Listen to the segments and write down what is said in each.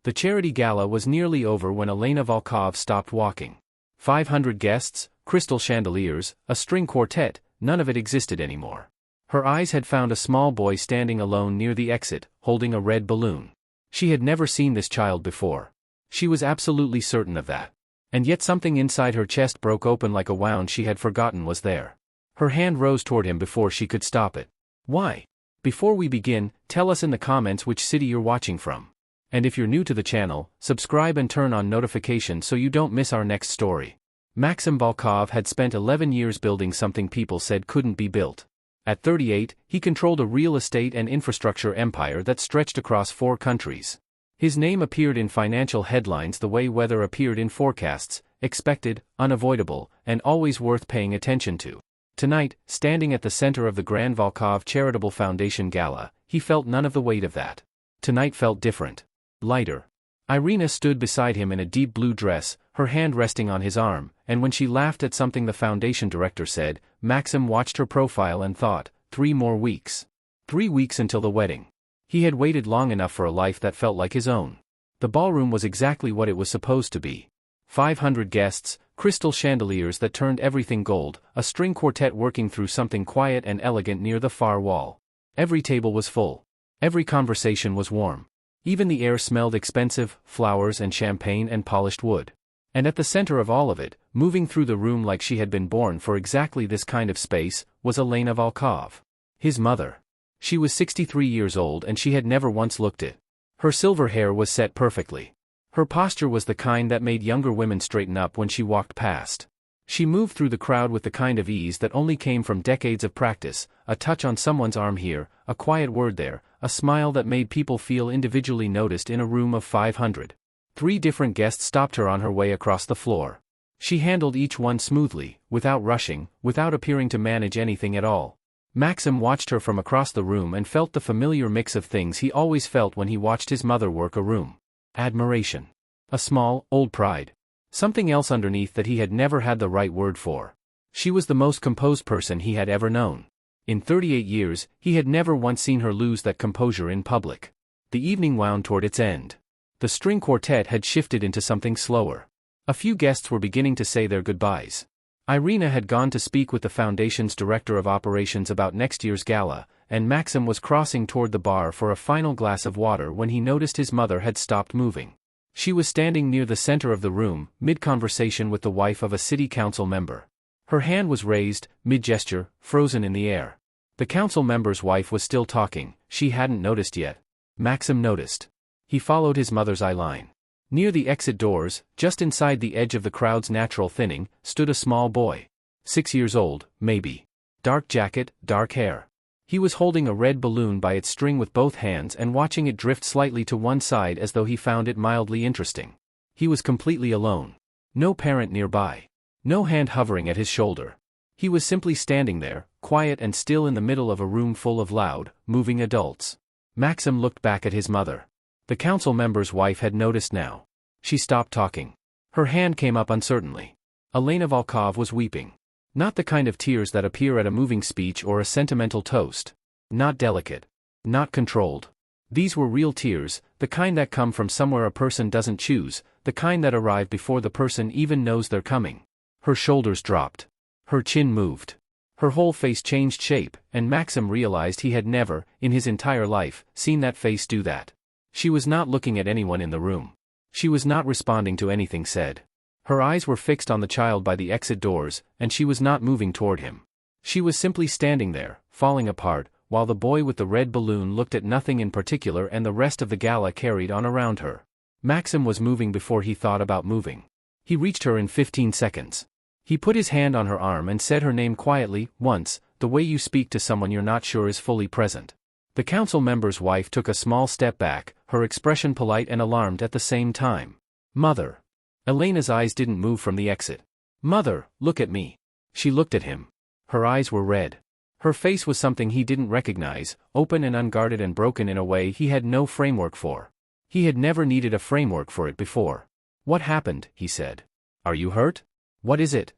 The charity gala was nearly over when Elena Volkov stopped walking. 500 guests, crystal chandeliers, a string quartet, none of it existed anymore. Her eyes had found a small boy standing alone near the exit, holding a red balloon. She had never seen this child before. She was absolutely certain of that. And yet something inside her chest broke open like a wound she had forgotten was there. Her hand rose toward him before she could stop it. Why? Before we begin, tell us in the comments which city you're watching from. And if you're new to the channel, subscribe and turn on notifications so you don't miss our next story. Maxim Volkov had spent 11 years building something people said couldn't be built. At 38, he controlled a real estate and infrastructure empire that stretched across 4 countries. His name appeared in financial headlines the way weather appeared in forecasts, expected, unavoidable, and always worth paying attention to. Tonight, standing at the center of the Grand Volkov Charitable Foundation Gala, he felt none of the weight of that. Tonight felt different. Lighter. Irina stood beside him in a deep blue dress, her hand resting on his arm, and when she laughed at something the foundation director said, Maxim watched her profile and thought, 3 more weeks. 3 weeks until the wedding. He had waited long enough for a life that felt like his own. The ballroom was exactly what it was supposed to be. 500 guests, crystal chandeliers that turned everything gold, a string quartet working through something quiet and elegant near the far wall. Every table was full. Every conversation was warm. Even the air smelled expensive, flowers and champagne and polished wood. And at the center of all of it, moving through the room like she had been born for exactly this kind of space, was Elena Volkov. His mother. She was 63 years old and she had never once looked it. Her silver hair was set perfectly. Her posture was the kind that made younger women straighten up when she walked past. She moved through the crowd with the kind of ease that only came from decades of practice, a touch on someone's arm here, a quiet word there, a smile that made people feel individually noticed in a room of 500. 3 different guests stopped her on her way across the floor. She handled each one smoothly, without rushing, without appearing to manage anything at all. Maxim watched her from across the room and felt the familiar mix of things he always felt when he watched his mother work a room. Admiration. A small, old pride. Something else underneath that he had never had the right word for. She was the most composed person he had ever known. In 38 years, he had never once seen her lose that composure in public. The evening wound toward its end. The string quartet had shifted into something slower. A few guests were beginning to say their goodbyes. Irina had gone to speak with the foundation's director of operations about next year's gala, and Maxim was crossing toward the bar for a final glass of water when he noticed his mother had stopped moving. She was standing near the center of the room, mid-conversation with the wife of a city council member. Her hand was raised, mid-gesture, frozen in the air. The council member's wife was still talking, she hadn't noticed yet. Maxim noticed. He followed his mother's eye line. Near the exit doors, just inside the edge of the crowd's natural thinning, stood a small boy. 6 years old, maybe. Dark jacket, dark hair. He was holding a red balloon by its string with both hands and watching it drift slightly to one side as though he found it mildly interesting. He was completely alone. No parent nearby. No hand hovering at his shoulder. He was simply standing there, quiet and still in the middle of a room full of loud, moving adults. Maxim looked back at his mother. The council member's wife had noticed now. She stopped talking. Her hand came up uncertainly. Elena Volkov was weeping. Not the kind of tears that appear at a moving speech or a sentimental toast. Not delicate. Not controlled. These were real tears, the kind that come from somewhere a person doesn't choose, the kind that arrive before the person even knows they're coming. Her shoulders dropped. Her chin moved. Her whole face changed shape, and Maxim realized he had never, in his entire life, seen that face do that. She was not looking at anyone in the room. She was not responding to anything said. Her eyes were fixed on the child by the exit doors, and she was not moving toward him. She was simply standing there, falling apart, while the boy with the red balloon looked at nothing in particular and the rest of the gala carried on around her. Maxim was moving before he thought about moving. He reached her in 15 seconds. He put his hand on her arm and said her name quietly, once, the way you speak to someone you're not sure is fully present. The council member's wife took a small step back, her expression polite and alarmed at the same time. Mother. Elena's eyes didn't move from the exit. Mother, look at me. She looked at him. Her eyes were red. Her face was something he didn't recognize, open and unguarded and broken in a way he had no framework for. He had never needed a framework for it before. What happened? He said. Are you hurt? What is it?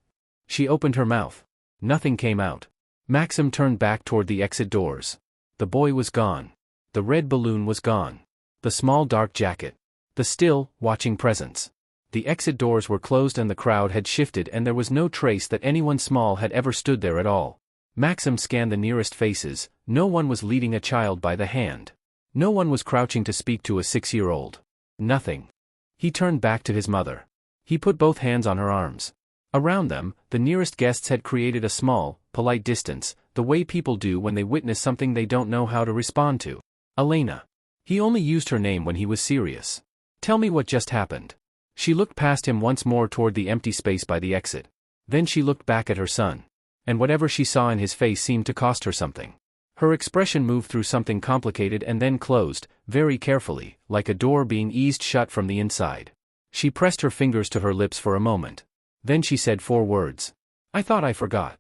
She opened her mouth. Nothing came out. Maxim turned back toward the exit doors. The boy was gone. The red balloon was gone. The small dark jacket. The still, watching presence. The exit doors were closed and the crowd had shifted and there was no trace that anyone small had ever stood there at all. Maxim scanned the nearest faces. No one was leading a child by the hand. No one was crouching to speak to a 6-year-old. Nothing. He turned back to his mother. He put both hands on her arms. Around them, the nearest guests had created a small, polite distance, the way people do when they witness something they don't know how to respond to. Elena. He only used her name when he was serious. Tell me what just happened. She looked past him once more toward the empty space by the exit. Then she looked back at her son. And whatever she saw in his face seemed to cost her something. Her expression moved through something complicated and then closed, very carefully, like a door being eased shut from the inside. She pressed her fingers to her lips for a moment. Then she said 4 words. I thought I forgot.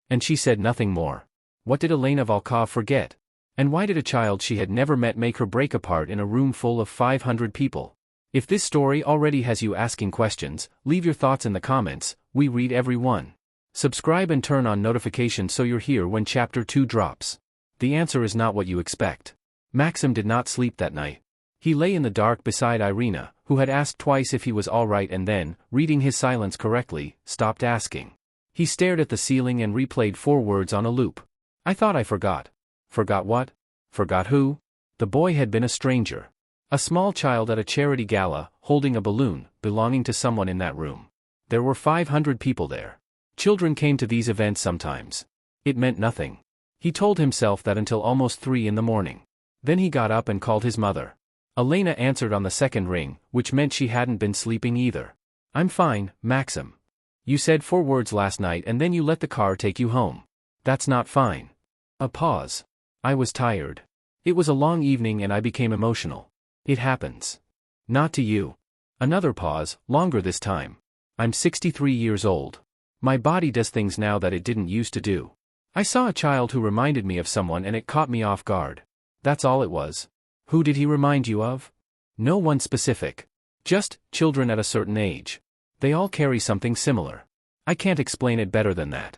And she said nothing more. What did Elena Volkov forget? And why did a child she had never met make her break apart in a room full of 500 people? If this story already has you asking questions, leave your thoughts in the comments. We read every one. Subscribe and turn on notifications so you're here when chapter 2 drops. The answer is not what you expect. Maxim did not sleep that night. He lay in the dark beside Irina, who had asked twice if he was all right and then, reading his silence correctly, stopped asking. He stared at the ceiling and replayed 4 words on a loop. I thought I forgot. Forgot what? Forgot who? The boy had been a stranger. A small child at a charity gala, holding a balloon, belonging to someone in that room. There were 500 people there. Children came to these events sometimes. It meant nothing. He told himself that until almost 3 in the morning. Then he got up and called his mother. Elena answered on the second ring, which meant she hadn't been sleeping either. I'm fine, Maxim. You said 4 words last night and then you let the car take you home. That's not fine. A pause. I was tired. It was a long evening and I became emotional. It happens. Not to you. Another pause, longer this time. I'm 63 years old. My body does things now that it didn't used to do. I saw a child who reminded me of someone and it caught me off guard. That's all it was. Who did he remind you of? No one specific. Just children at a certain age. They all carry something similar. I can't explain it better than that.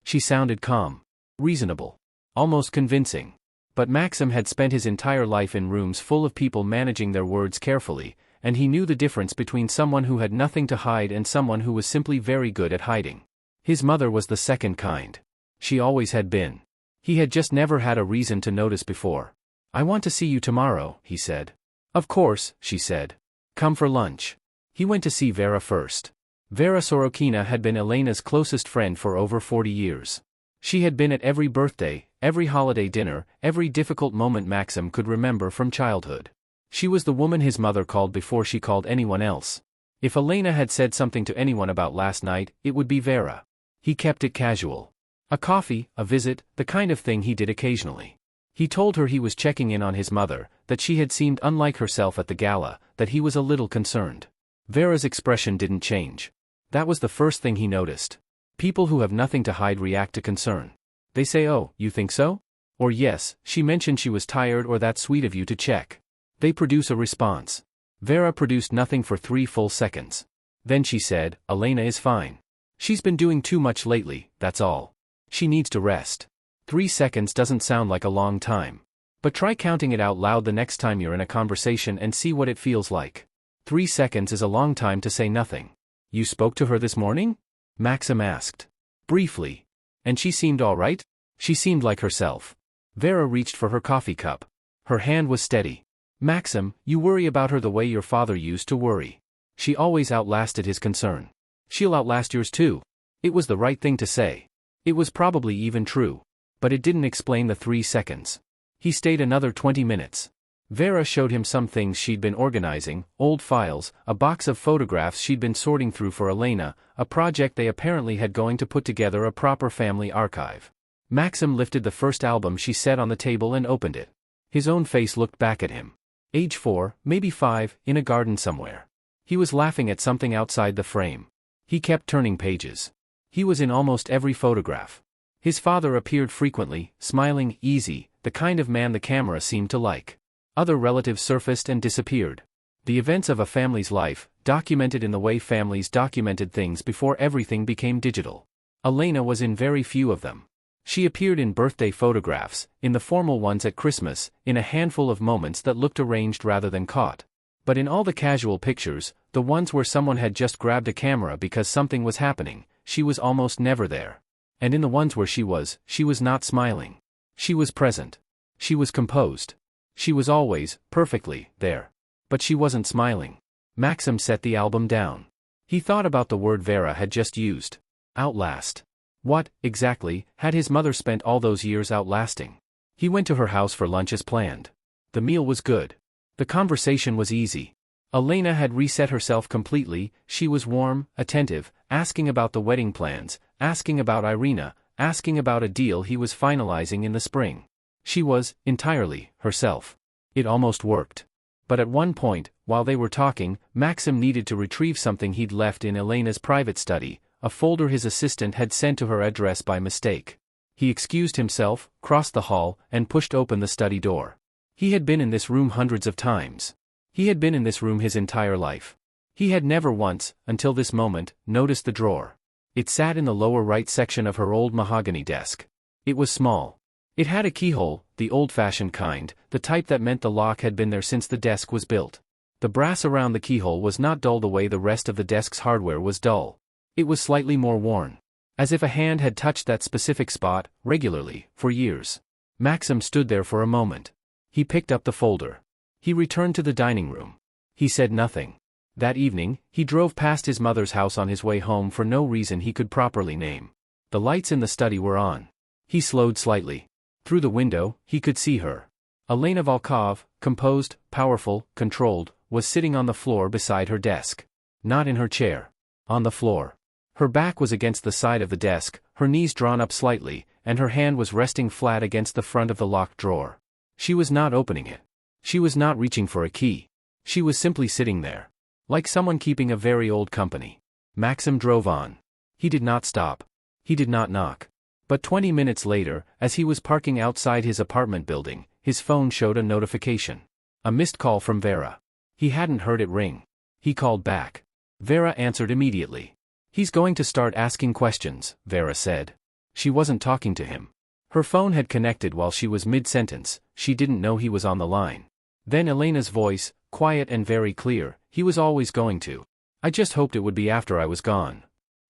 She sounded calm. Reasonable. Almost convincing. But Maxim had spent his entire life in rooms full of people managing their words carefully, and he knew the difference between someone who had nothing to hide and someone who was simply very good at hiding. His mother was the second kind. She always had been. He had just never had a reason to notice before. I want to see you tomorrow, he said. Of course, she said. Come for lunch. He went to see Vera first. Vera Sorokina had been Elena's closest friend for over 40 years. She had been at every birthday, every holiday dinner, every difficult moment Maxim could remember from childhood. She was the woman his mother called before she called anyone else. If Elena had said something to anyone about last night, it would be Vera. He kept it casual. A coffee, a visit, the kind of thing he did occasionally. He told her he was checking in on his mother, that she had seemed unlike herself at the gala, that he was a little concerned. Vera's expression didn't change. That was the first thing he noticed. People who have nothing to hide react to concern. They say, oh, you think so? Or yes, she mentioned she was tired, or that's sweet of you to check. They produce a response. Vera produced nothing for 3 full seconds. Then she said, Elena is fine. She's been doing too much lately, that's all. She needs to rest. 3 seconds doesn't sound like a long time. But try counting it out loud the next time you're in a conversation and see what it feels like. 3 seconds is a long time to say nothing. You spoke to her this morning? Maxim asked. Briefly. And she seemed all right? She seemed like herself. Vera reached for her coffee cup. Her hand was steady. Maxim, you worry about her the way your father used to worry. She always outlasted his concern. She'll outlast yours too. It was the right thing to say. It was probably even true. But it didn't explain the 3 seconds. He stayed another 20 minutes. Vera showed him some things she'd been organizing, old files, a box of photographs she'd been sorting through for Elena, a project they apparently had going to put together a proper family archive. Maxim lifted the first album she set on the table and opened it. His own face looked back at him. Age 4, maybe 5, in a garden somewhere. He was laughing at something outside the frame. He kept turning pages. He was in almost every photograph. His father appeared frequently, smiling, easy, the kind of man the camera seemed to like. Other relatives surfaced and disappeared. The events of a family's life, documented in the way families documented things before everything became digital. Elena was in very few of them. She appeared in birthday photographs, in the formal ones at Christmas, in a handful of moments that looked arranged rather than caught. But in all the casual pictures, the ones where someone had just grabbed a camera because something was happening, she was almost never there. And in the ones where she was not smiling. She was present. She was composed. She was always, perfectly, there. But she wasn't smiling. Maxim set the album down. He thought about the word Vera had just used. Outlast. What, exactly, had his mother spent all those years outlasting? He went to her house for lunch as planned. The meal was good. The conversation was easy. Elena had reset herself completely. She was warm, attentive, asking about the wedding plans, asking about Irina, asking about a deal he was finalizing in the spring. She was, entirely, herself. It almost worked. But at one point, while they were talking, Maxim needed to retrieve something he'd left in Elena's private study, a folder his assistant had sent to her address by mistake. He excused himself, crossed the hall, and pushed open the study door. He had been in this room hundreds of times. He had been in this room his entire life. He had never once, until this moment, noticed the drawer. It sat in the lower right section of her old mahogany desk. It was small. It had a keyhole, the old-fashioned kind, the type that meant the lock had been there since the desk was built. The brass around the keyhole was not dull the way the rest of the desk's hardware was dull. It was slightly more worn. As if a hand had touched that specific spot, regularly, for years. Maxim stood there for a moment. He picked up the folder. He returned to the dining room. He said nothing. That evening, he drove past his mother's house on his way home for no reason he could properly name. The lights in the study were on. He slowed slightly. Through the window, he could see her. Elena Volkov, composed, powerful, controlled, was sitting on the floor beside her desk. Not in her chair. On the floor. Her back was against the side of the desk, her knees drawn up slightly, and her hand was resting flat against the front of the locked drawer. She was not opening it. She was not reaching for a key. She was simply sitting there. Like someone keeping a very old company. Maxim drove on. He did not stop. He did not knock. But 20 minutes later, as he was parking outside his apartment building, his phone showed a notification. A missed call from Vera. He hadn't heard it ring. He called back. Vera answered immediately. "He's going to start asking questions," Vera said. She wasn't talking to him. Her phone had connected while she was mid-sentence, she didn't know he was on the line. Then Elena's voice, quiet and very clear, "He was always going to. I just hoped it would be after I was gone."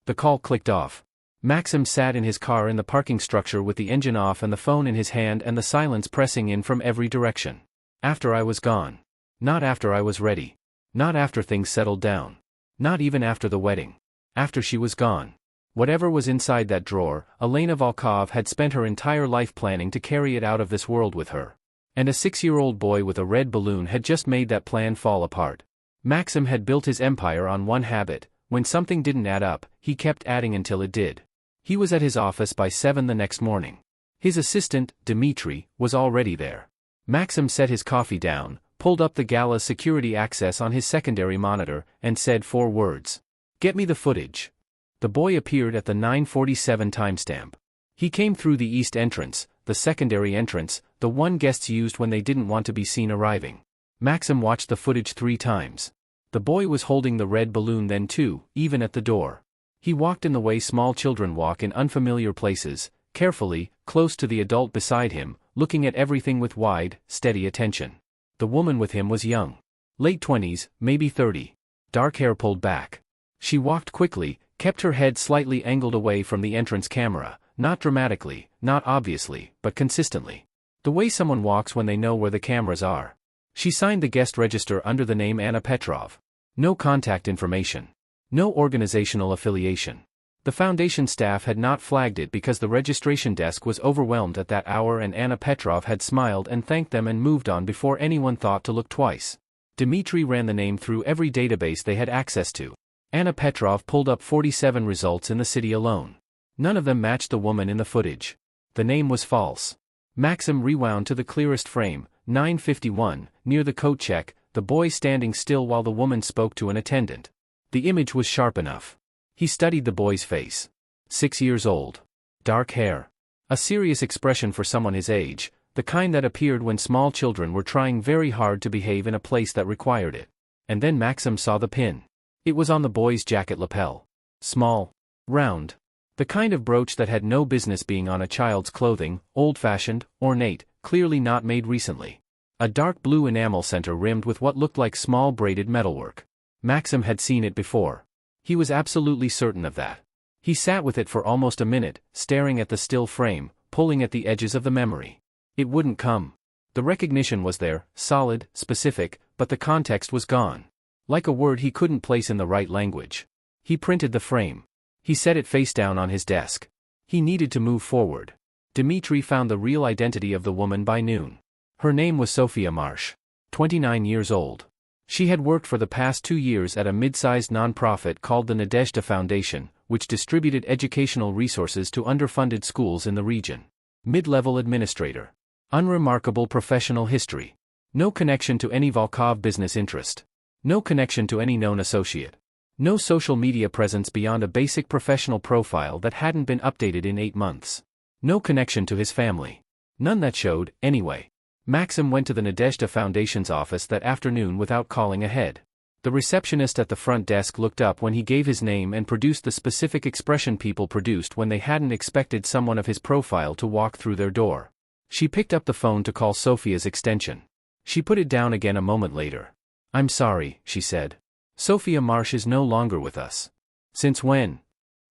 The call clicked off. Maxim sat in his car in the parking structure with the engine off and the phone in his hand and the silence pressing in from every direction. After I was gone. Not after I was ready. Not after things settled down. Not even after the wedding. After she was gone. Whatever was inside that drawer, Elena Volkov had spent her entire life planning to carry it out of this world with her. And a 6-year-old boy with a red balloon had just made that plan fall apart. Maxim had built his empire on one habit: when something didn't add up, he kept adding until it did. He was at his office by 7 the next morning. His assistant, Dmitri, was already there. Maxim set his coffee down, pulled up the Gala's security access on his secondary monitor, and said 4 words. "Get me the footage." The boy appeared at the 9:47 timestamp. He came through the east entrance, the secondary entrance, the one guests used when they didn't want to be seen arriving. Maxim watched the footage 3 times. The boy was holding the red balloon then too, even at the door. He walked in the way small children walk in unfamiliar places, carefully, close to the adult beside him, looking at everything with wide, steady attention. The woman with him was young. Late 20s, maybe 30. Dark hair pulled back. She walked quickly, kept her head slightly angled away from the entrance camera, not dramatically, not obviously, but consistently. The way someone walks when they know where the cameras are. She signed the guest register under the name Anna Petrov. No contact information. No organizational affiliation. The foundation staff had not flagged it because the registration desk was overwhelmed at that hour and Anna Petrov had smiled and thanked them and moved on before anyone thought to look twice. Dmitri ran the name through every database they had access to. Anna Petrov pulled up 47 results in the city alone. None of them matched the woman in the footage. The name was false. Maxim rewound to the clearest frame, 9:51, near the coat check, the boy standing still while the woman spoke to an attendant. The image was sharp enough. He studied the boy's face. 6 years old. Dark hair. A serious expression for someone his age, the kind that appeared when small children were trying very hard to behave in a place that required it. And then Maxim saw the pin. It was on the boy's jacket lapel. Small. Round. The kind of brooch that had no business being on a child's clothing, old-fashioned, ornate, clearly not made recently. A dark blue enamel center rimmed with what looked like small braided metalwork. Maxim had seen it before. He was absolutely certain of that. He sat with it for almost a minute, staring at the still frame, pulling at the edges of the memory. It wouldn't come. The recognition was there, solid, specific, but the context was gone. Like a word he couldn't place in the right language. He printed the frame. He set it face down on his desk. He needed to move forward. Dmitri found the real identity of the woman by noon. Her name was Sophia Marsh. 29 years old. She had worked for the past 2 years at a mid-sized non-profit called the Nadezhda Foundation, which distributed educational resources to underfunded schools in the region. Mid-level administrator. Unremarkable professional history. No connection to any Volkov business interest. No connection to any known associate. No social media presence beyond a basic professional profile that hadn't been updated in 8 months. No connection to his family. None that showed, anyway. Maxim went to the Nadezhda Foundation's office that afternoon without calling ahead. The receptionist at the front desk looked up when he gave his name and produced the specific expression people produced when they hadn't expected someone of his profile to walk through their door. She picked up the phone to call Sophia's extension. She put it down again a moment later. "I'm sorry," she said. "Sophia Marsh is no longer with us." "Since when?"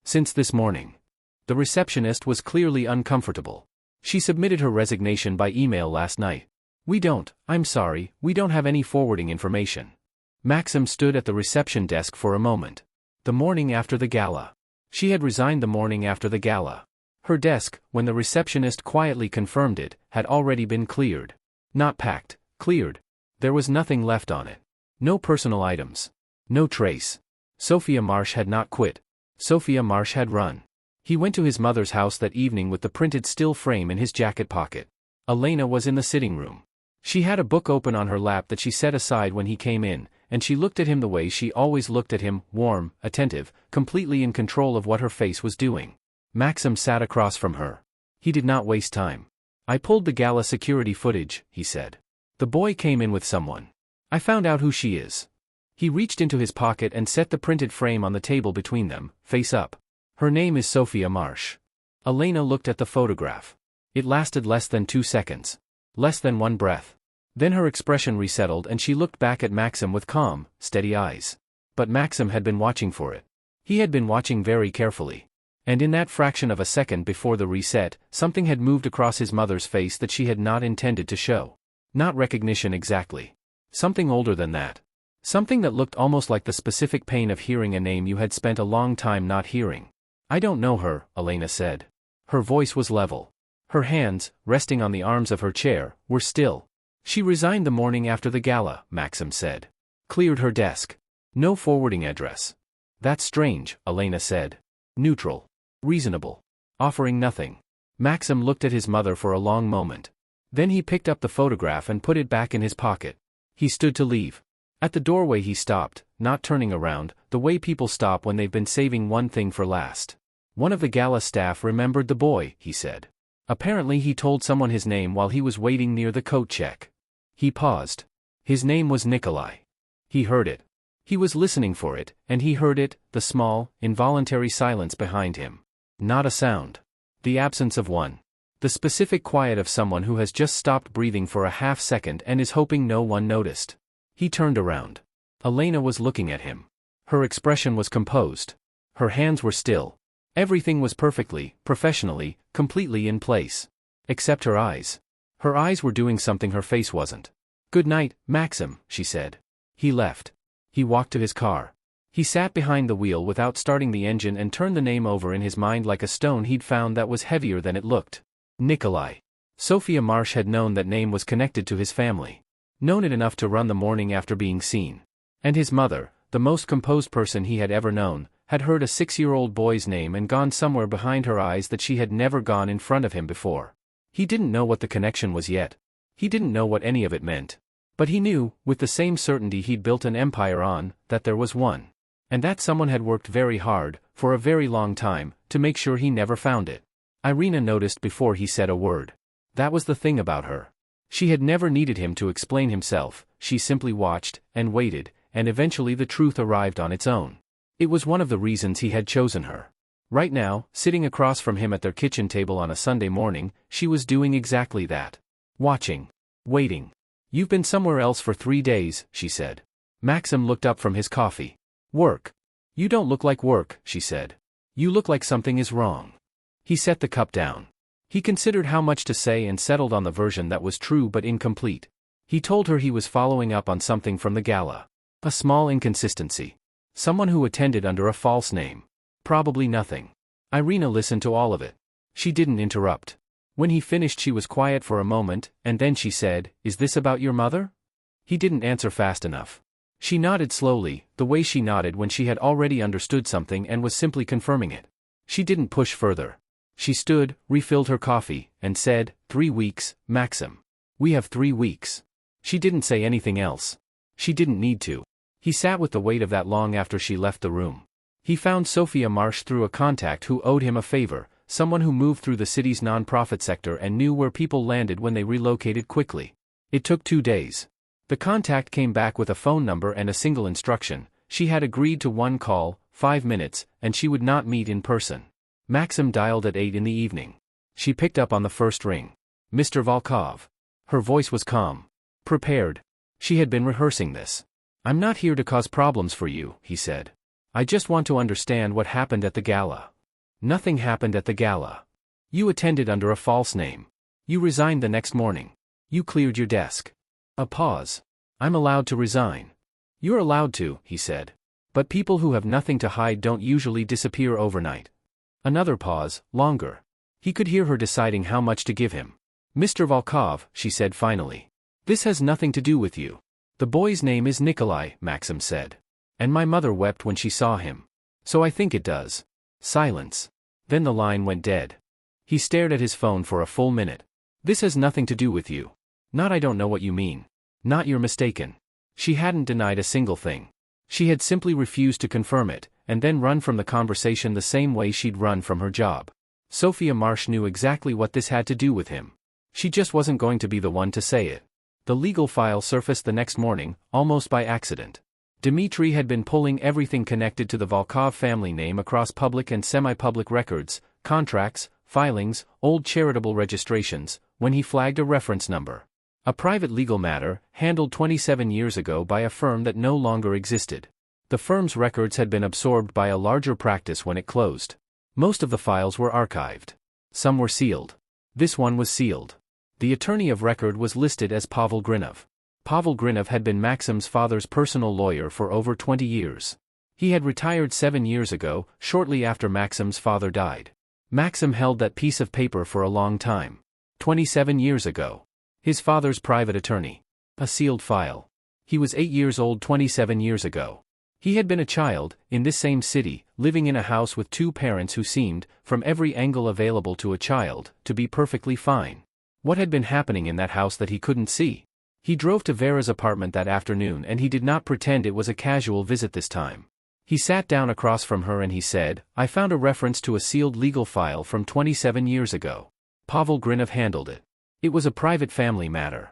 "Since this morning." The receptionist was clearly uncomfortable. She submitted her resignation by email last night. I'm sorry, we don't have any forwarding information." Maxim stood at the reception desk for a moment. The morning after the gala. She had resigned the morning after the gala. Her desk, when the receptionist quietly confirmed it, had already been cleared. Not packed, cleared. There was nothing left on it. No personal items. No trace. Sophia Marsh had not quit. Sophia Marsh had run. He went to his mother's house that evening with the printed still frame in his jacket pocket. Elena was in the sitting room. She had a book open on her lap that she set aside when he came in, and she looked at him the way she always looked at him, warm, attentive, completely in control of what her face was doing. Maxim sat across from her. He did not waste time. "I pulled the gala security footage," he said. "The boy came in with someone. I found out who she is." He reached into his pocket and set the printed frame on the table between them, face up. "Her name is Sophia Marsh." Elena looked at the photograph. It lasted less than 2 seconds. Less than one breath. Then her expression resettled and she looked back at Maxim with calm, steady eyes. But Maxim had been watching for it. He had been watching very carefully. And in that fraction of a second before the reset, something had moved across his mother's face that she had not intended to show. Not recognition exactly. Something older than that. Something that looked almost like the specific pain of hearing a name you had spent a long time not hearing. "I don't know her," Elena said. Her voice was level. Her hands, resting on the arms of her chair, were still. "She resigned the morning after the gala," Maxim said. "Cleared her desk. No forwarding address." "That's strange," Elena said. "Neutral. Reasonable. Offering nothing." Maxim looked at his mother for a long moment. Then he picked up the photograph and put it back in his pocket. He stood to leave. At the doorway he stopped, not turning around, the way people stop when they've been saving one thing for last. "One of the gala staff remembered the boy," he said. "Apparently he told someone his name while he was waiting near the coat check." He paused. His name was Nikolai. He heard it. He was listening for it, and he heard it, the small, involuntary silence behind him. Not a sound. The absence of one. The specific quiet of someone who has just stopped breathing for a half second and is hoping no one noticed. He turned around. Elena was looking at him. Her expression was composed. Her hands were still. Everything was perfectly, professionally, completely in place. Except her eyes. Her eyes were doing something her face wasn't. "Good night, Maxim," she said. He left. He walked to his car. He sat behind the wheel without starting the engine and turned the name over in his mind like a stone he'd found that was heavier than it looked. Nikolai. Sophia Marsh had known that name was connected to his family. Known it enough to run the morning after being seen. And his mother, the most composed person he had ever known, had heard a 6-year-old boy's name and gone somewhere behind her eyes that she had never gone in front of him before. He didn't know what the connection was yet. He didn't know what any of it meant. But he knew, with the same certainty he'd built an empire on, that there was one. And that someone had worked very hard, for a very long time, to make sure he never found it. Irina noticed before he said a word. That was the thing about her. She had never needed him to explain himself, she simply watched, and waited, and eventually the truth arrived on its own. It was one of the reasons he had chosen her. Right now, sitting across from him at their kitchen table on a Sunday morning, she was doing exactly that. Watching. Waiting. You've been somewhere else for 3 days, she said. Maxim looked up from his coffee. Work. You don't look like work, she said. You look like something is wrong. He set the cup down. He considered how much to say and settled on the version that was true but incomplete. He told her he was following up on something from the gala. A small inconsistency. Someone who attended under a false name. Probably nothing. Irina listened to all of it. She didn't interrupt. When he finished she was quiet for a moment, and then she said, "Is this about your mother?" He didn't answer fast enough. She nodded slowly, the way she nodded when she had already understood something and was simply confirming it. She didn't push further. She stood, refilled her coffee, and said, 3 weeks, Maxim. We have 3 weeks. She didn't say anything else. She didn't need to. He sat with the weight of that long after she left the room. He found Sophia Marsh through a contact who owed him a favor, someone who moved through the city's non-profit sector and knew where people landed when they relocated quickly. It took 2 days. The contact came back with a phone number and a single instruction. She had agreed to 1 call, 5 minutes, and she would not meet in person. Maxim dialed at 8 in the evening. She picked up on the first ring. Mr. Volkov. Her voice was calm. Prepared. She had been rehearsing this. I'm not here to cause problems for you, he said. I just want to understand what happened at the gala. Nothing happened at the gala. You attended under a false name. You resigned the next morning. You cleared your desk. A pause. I'm allowed to resign. You're allowed to, he said. But people who have nothing to hide don't usually disappear overnight. Another pause, longer. He could hear her deciding how much to give him. Mr. Volkov, she said finally. This has nothing to do with you. The boy's name is Nikolai, Maxim said. And my mother wept when she saw him. So I think it does. Silence. Then the line went dead. He stared at his phone for a full minute. This has nothing to do with you. Not I don't know what you mean. Not you're mistaken. She hadn't denied a single thing. She had simply refused to confirm it, and then run from the conversation the same way she'd run from her job. Sophia Marsh knew exactly what this had to do with him. She just wasn't going to be the one to say it. The legal file surfaced the next morning, almost by accident. Dmitry had been pulling everything connected to the Volkov family name across public and semi-public records, contracts, filings, old charitable registrations, when he flagged a reference number. A private legal matter, handled 27 years ago by a firm that no longer existed. The firm's records had been absorbed by a larger practice when it closed. Most of the files were archived. Some were sealed. This one was sealed. The attorney of record was listed as Pavel Grinov. Pavel Grinov had been Maxim's father's personal lawyer for over 20 years. He had retired 7 years ago, shortly after Maxim's father died. Maxim held that piece of paper for a long time. 27 years ago. His father's private attorney. A sealed file. He was 8 years old 27 years ago. He had been a child, in this same city, living in a house with 2 parents who seemed, from every angle available to a child, to be perfectly fine. What had been happening in that house that he couldn't see? He drove to Vera's apartment that afternoon and he did not pretend it was a casual visit this time. He sat down across from her and he said, I found a reference to a sealed legal file from 27 years ago. Pavel Grinov handled it. It was a private family matter.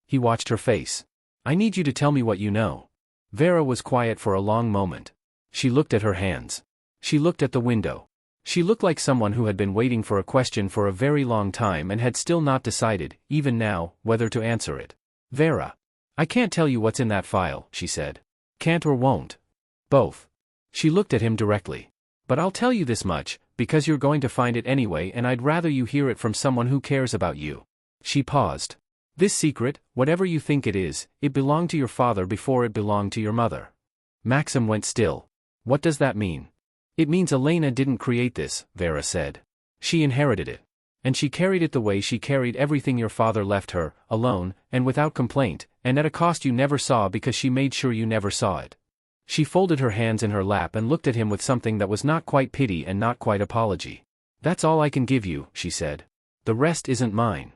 He watched her face. I need you to tell me what you know. Vera was quiet for a long moment. She looked at her hands. She looked at the window. She looked like someone who had been waiting for a question for a very long time and had still not decided, even now, whether to answer it. Vera. I can't tell you what's in that file, she said. Can't or won't? Both. She looked at him directly. But I'll tell you this much, because you're going to find it anyway and I'd rather you hear it from someone who cares about you. She paused. This secret, whatever you think it is, it belonged to your father before it belonged to your mother. Maxim went still. What does that mean? It means Elena didn't create this, Vera said. She inherited it. And she carried it the way she carried everything your father left her, alone, and without complaint, and at a cost you never saw because she made sure you never saw it. She folded her hands in her lap and looked at him with something that was not quite pity and not quite apology. That's all I can give you, she said. The rest isn't mine.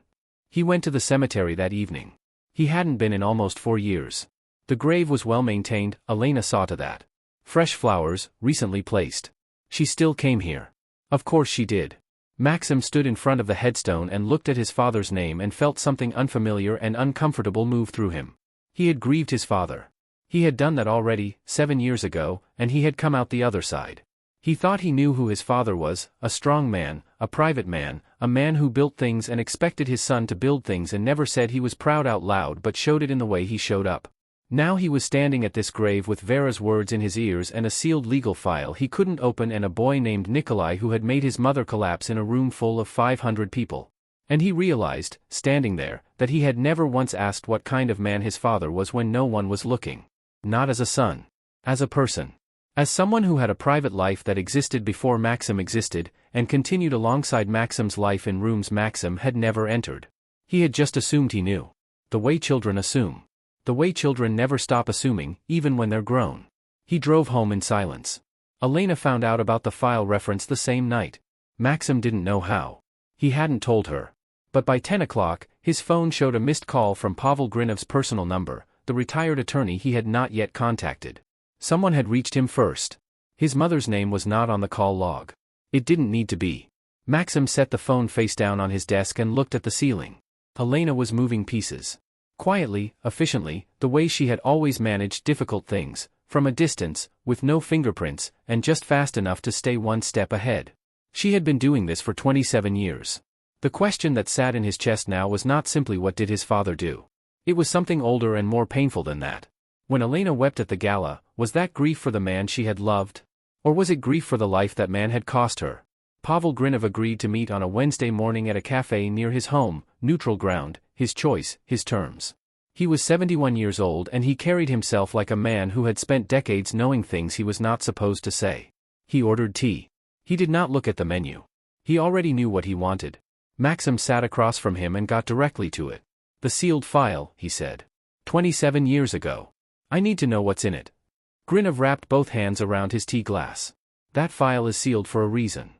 He went to the cemetery that evening. He hadn't been in almost 4 years. The grave was well maintained, Elena saw to that. Fresh flowers, recently placed. She still came here. Of course she did. Maxim stood in front of the headstone and looked at his father's name and felt something unfamiliar and uncomfortable move through him. He had grieved his father. He had done that already, 7 years ago, and he had come out the other side. He thought he knew who his father was, a strong man, a private man, a man who built things and expected his son to build things and never said he was proud out loud but showed it in the way he showed up. Now he was standing at this grave with Vera's words in his ears and a sealed legal file he couldn't open and a boy named Nikolai who had made his mother collapse in a room full of 500 people. And he realized, standing there, that he had never once asked what kind of man his father was when no one was looking. Not as a son. As a person. As someone who had a private life that existed before Maxim existed, and continued alongside Maxim's life in rooms Maxim had never entered. He had just assumed he knew. The way children assume. The way children never stop assuming, even when they're grown. He drove home in silence. Elena found out about the file reference the same night. Maxim didn't know how. He hadn't told her. But by 10 o'clock, his phone showed a missed call from Pavel Grinov's personal number, the retired attorney he had not yet contacted. Someone had reached him first. His mother's name was not on the call log. It didn't need to be. Maxim set the phone face down on his desk and looked at the ceiling. Elena was moving pieces. Quietly, efficiently, the way she had always managed difficult things, from a distance, with no fingerprints, and just fast enough to stay one step ahead. She had been doing this for 27 years. The question that sat in his chest now was not simply what did his father do. It was something older and more painful than that. When Elena wept at the gala, was that grief for the man she had loved? Or was it grief for the life that man had cost her? Pavel Grinov agreed to meet on a Wednesday morning at a cafe near his home, neutral ground, his choice, his terms. He was 71 years old and he carried himself like a man who had spent decades knowing things he was not supposed to say. He ordered tea. He did not look at the menu. He already knew what he wanted. Maxim sat across from him and got directly to it. The sealed file, he said. 27 years ago. I need to know what's in it. Grinov wrapped both hands around his tea glass. That file is sealed for a reason.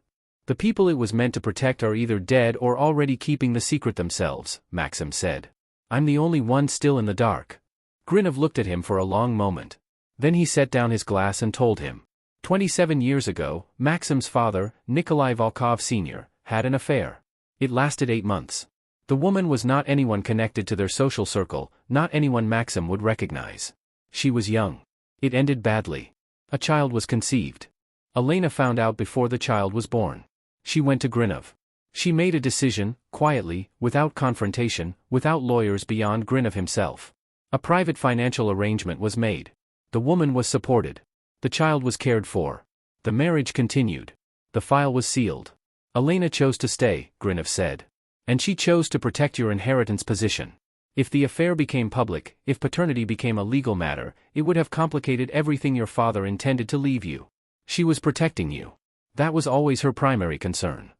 The people it was meant to protect are either dead or already keeping the secret themselves, Maxim said. I'm the only one still in the dark. Grinov looked at him for a long moment. Then he set down his glass and told him. 27 years ago, Maxim's father, Nikolai Volkov Sr., had an affair. It lasted 8 months. The woman was not anyone connected to their social circle, not anyone Maxim would recognize. She was young. It ended badly. A child was conceived. Elena found out before the child was born. She went to Grinov. She made a decision, quietly, without confrontation, without lawyers beyond Grinov himself. A private financial arrangement was made. The woman was supported. The child was cared for. The marriage continued. The file was sealed. Elena chose to stay, Grinov said. And she chose to protect your inheritance position. If the affair became public, if paternity became a legal matter, it would have complicated everything your father intended to leave you. She was protecting you. That was always her primary concern.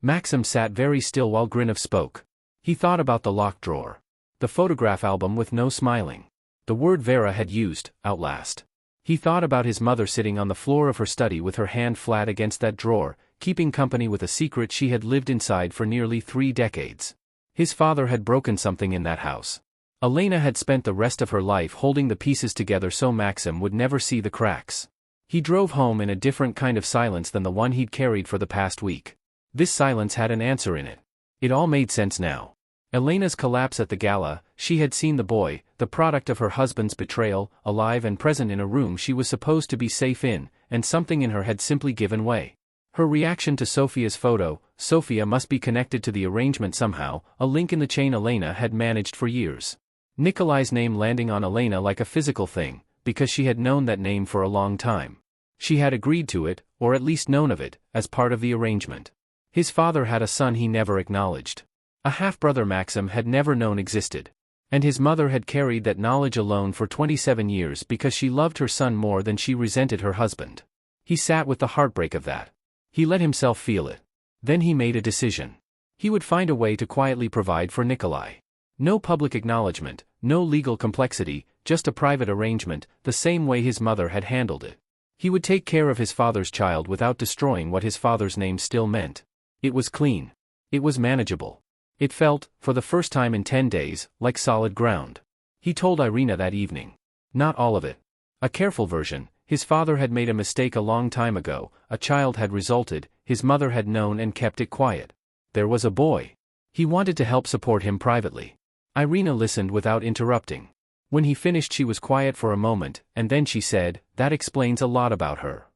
Maxim sat very still while Grinov spoke. He thought about the locked drawer. The photograph album with no smiling. The word Vera had used, outlast. He thought about his mother sitting on the floor of her study with her hand flat against that drawer, keeping company with a secret she had lived inside for nearly 3 decades. His father had broken something in that house. Elena had spent the rest of her life holding the pieces together so Maxim would never see the cracks. He drove home in a different kind of silence than the one he'd carried for the past week. This silence had an answer in it. It all made sense now. Elena's collapse at the gala, she had seen the boy, the product of her husband's betrayal, alive and present in a room she was supposed to be safe in, and something in her had simply given way. Her reaction to Sophia's photo, Sophia must be connected to the arrangement somehow, a link in the chain Elena had managed for years. Nikolai's name landing on Elena like a physical thing, because she had known that name for a long time. She had agreed to it, or at least known of it, as part of the arrangement. His father had a son he never acknowledged. A half-brother Maxim had never known existed. And his mother had carried that knowledge alone for 27 years because she loved her son more than she resented her husband. He sat with the heartbreak of that. He let himself feel it. Then he made a decision. He would find a way to quietly provide for Nikolai. No public acknowledgement, no legal complexity, just a private arrangement, the same way his mother had handled it. He would take care of his father's child without destroying what his father's name still meant. It was clean. It was manageable. It felt, for the first time in 10 days, like solid ground. He told Irina that evening. Not all of it. A careful version. His father had made a mistake a long time ago, a child had resulted, his mother had known and kept it quiet. There was a boy. He wanted to help support him privately. Irina listened without interrupting. When he finished she was quiet for a moment, and then she said, "That explains a lot about her."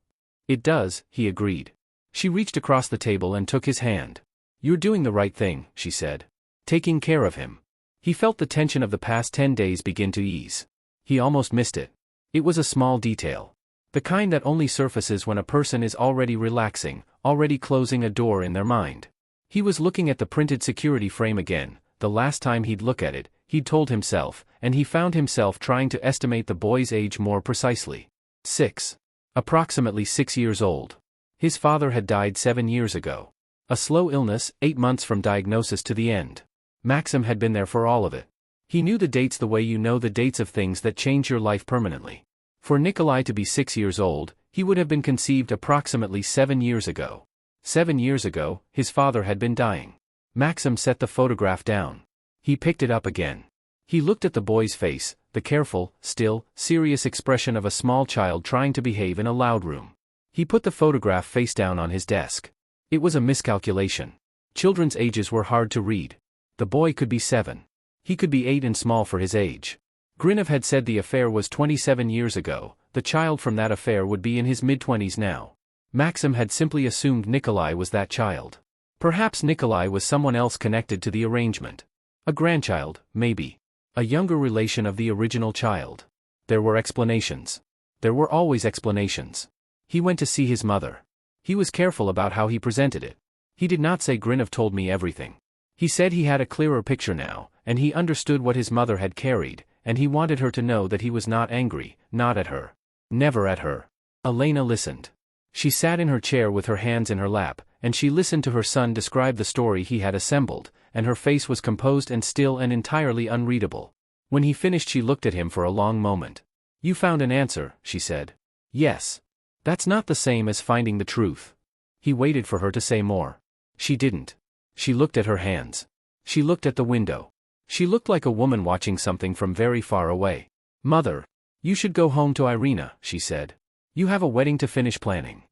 It does, he agreed. She reached across the table and took his hand. You're doing the right thing, she said. Taking care of him. He felt the tension of the past 10 days begin to ease. He almost missed it. It was a small detail. The kind that only surfaces when a person is already relaxing, already closing a door in their mind. He was looking at the printed security frame again. The last time he'd look at it, he'd told himself, and he found himself trying to estimate the boy's age more precisely. 6. Approximately 6 years old. His father had died 7 years ago. A slow illness, 8 months from diagnosis to the end. Maxim had been there for all of it. He knew the dates the way you know the dates of things that change your life permanently. For Nikolai to be 6 years old, he would have been conceived approximately 7 years ago. 7 years ago, his father had been dying. Maxim set the photograph down. He picked it up again. He looked at the boy's face, the careful, still, serious expression of a small child trying to behave in a loud room. He put the photograph face down on his desk. It was a miscalculation. Children's ages were hard to read. The boy could be 7. He could be 8 and small for his age. Grinov had said the affair was 27 years ago. The child from that affair would be in his mid-20s now. Maxim had simply assumed Nikolai was that child. Perhaps Nikolai was someone else connected to the arrangement. A grandchild, maybe. A younger relation of the original child. There were explanations. There were always explanations. He went to see his mother. He was careful about how he presented it. He did not say Grinov told me everything. He said he had a clearer picture now, and he understood what his mother had carried, and he wanted her to know that he was not angry, not at her. Never at her. Elena listened. She sat in her chair with her hands in her lap, and she listened to her son describe the story he had assembled, and her face was composed and still and entirely unreadable. When he finished she looked at him for a long moment. You found an answer, she said. Yes. That's not the same as finding the truth. He waited for her to say more. She didn't. She looked at her hands. She looked at the window. She looked like a woman watching something from very far away. Mother. You should go home to Irina, she said. You have a wedding to finish planning.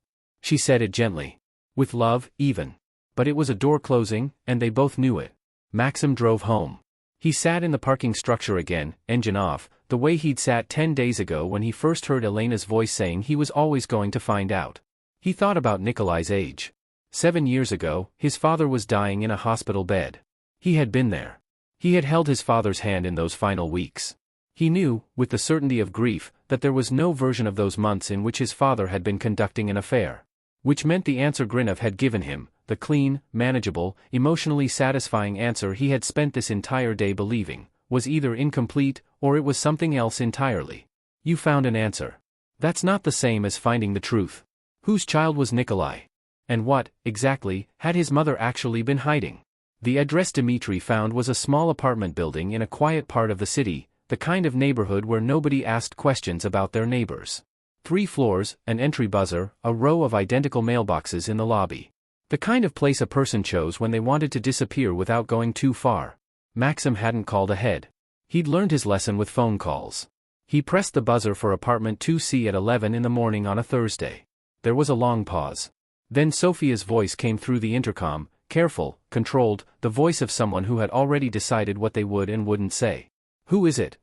She said it gently. With love, even. But it was a door closing, and they both knew it. Maxim drove home. He sat in the parking structure again, engine off, the way he'd sat 10 days ago when he first heard Elena's voice saying he was always going to find out. He thought about Nikolai's age. 7 years ago, his father was dying in a hospital bed. He had been there. He had held his father's hand in those final weeks. He knew, with the certainty of grief, that there was no version of those months in which his father had been conducting an affair. Which meant the answer Grinov had given him, the clean, manageable, emotionally satisfying answer he had spent this entire day believing, was either incomplete, or it was something else entirely. You found an answer. That's not the same as finding the truth. Whose child was Nikolai? And what, exactly, had his mother actually been hiding? The address Dmitri found was a small apartment building in a quiet part of the city, the kind of neighborhood where nobody asked questions about their neighbors. 3 floors, an entry buzzer, a row of identical mailboxes in the lobby. The kind of place a person chose when they wanted to disappear without going too far. Maxim hadn't called ahead. He'd learned his lesson with phone calls. He pressed the buzzer for apartment 2C at 11 in the morning on a Thursday. There was a long pause. Then Sophia's voice came through the intercom, careful, controlled, the voice of someone who had already decided what they would and wouldn't say. Who is it?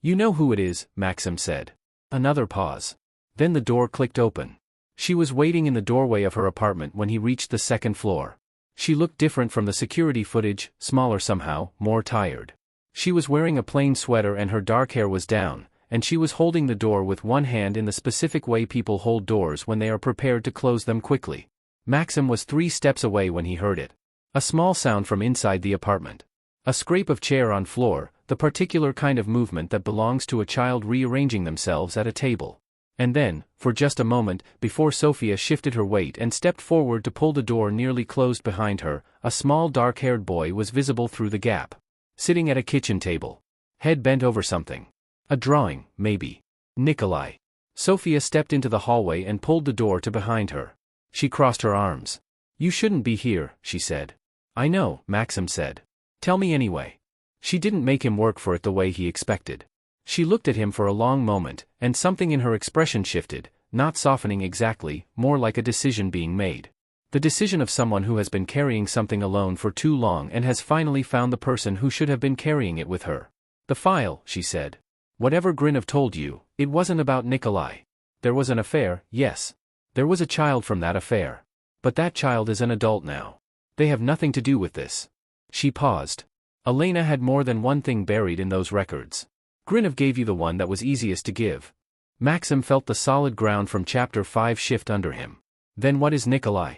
You know who it is, Maxim said. Another pause. Then the door clicked open. She was waiting in the doorway of her apartment when he reached the 2nd floor. She looked different from the security footage, smaller somehow, more tired. She was wearing a plain sweater and her dark hair was down, and she was holding the door with one hand in the specific way people hold doors when they are prepared to close them quickly. Maxim was 3 steps away when he heard it. A small sound from inside the apartment. A scrape of chair on floor, the particular kind of movement that belongs to a child rearranging themselves at a table. And then, for just a moment, before Sophia shifted her weight and stepped forward to pull the door nearly closed behind her, a small dark-haired boy was visible through the gap. Sitting at a kitchen table. Head bent over something. A drawing, maybe. Nikolai. Sophia stepped into the hallway and pulled the door to behind her. She crossed her arms. You shouldn't be here, she said. I know, Maxim said. Tell me anyway. She didn't make him work for it the way he expected. She looked at him for a long moment, and something in her expression shifted, not softening exactly, more like a decision being made. The decision of someone who has been carrying something alone for too long and has finally found the person who should have been carrying it with her. The file, she said. Whatever Grinov told you, it wasn't about Nikolai. There was an affair, yes. There was a child from that affair. But that child is an adult now. They have nothing to do with this. She paused. Elena had more than one thing buried in those records. Grinov gave you the one that was easiest to give. Maxim felt the solid ground from chapter 5 shift under him. Then what is Nikolai?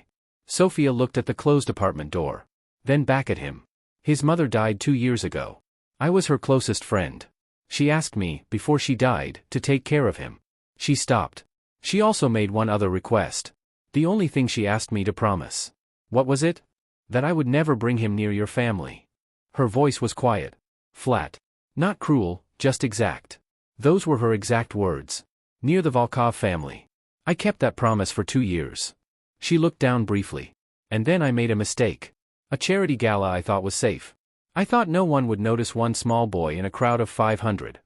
Sophia looked at the closed apartment door. Then back at him. His mother died 2 years ago. I was her closest friend. She asked me, before she died, to take care of him. She stopped. She also made one other request. The only thing she asked me to promise. What was it? That I would never bring him near your family. Her voice was quiet. Flat. Not cruel, just exact. Those were her exact words. Near the Volkov family. I kept that promise for 2 years. She looked down briefly. And then I made a mistake. A charity gala I thought was safe. I thought no one would notice one small boy in a crowd of 500.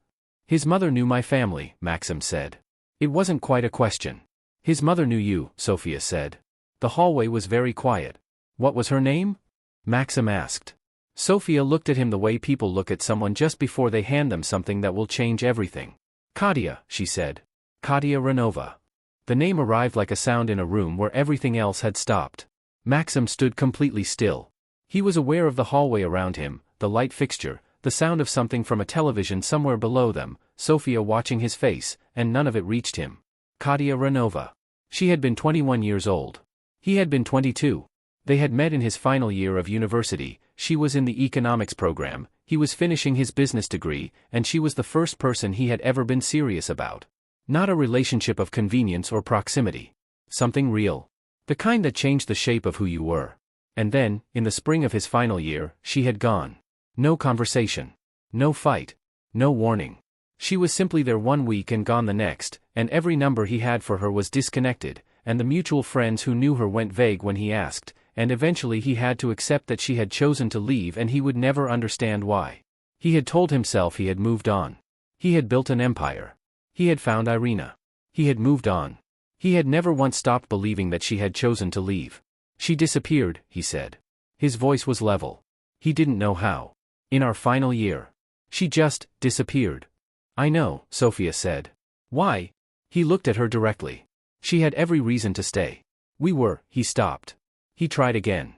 His mother knew my family, Maxim said. It wasn't quite a question. His mother knew you, Sophia said. The hallway was very quiet. What was her name? Maxim asked. Sophia looked at him the way people look at someone just before they hand them something that will change everything. Katia, she said. Katia Ranova. The name arrived like a sound in a room where everything else had stopped. Maxim stood completely still. He was aware of the hallway around him, the light fixture, the sound of something from a television somewhere below them, Sophia watching his face, and none of it reached him. Katia Ranova. She had been 21 years old. He had been 22. They had met in his final year of university. She was in the economics program, he was finishing his business degree, and she was the first person he had ever been serious about. Not a relationship of convenience or proximity. Something real. The kind that changed the shape of who you were. And then, in the spring of his final year, she had gone. No conversation. No fight. No warning. She was simply there 1 week and gone the next, and every number he had for her was disconnected, and the mutual friends who knew her went vague when he asked, and eventually he had to accept that she had chosen to leave and he would never understand why. He had told himself he had moved on. He had built an empire. He had found Irina. He had moved on. He had never once stopped believing that she had chosen to leave. She disappeared, he said. His voice was level. He didn't know how. In our final year. She just disappeared. I know, Sophia said. Why? He looked at her directly. She had every reason to stay. He stopped. He tried again.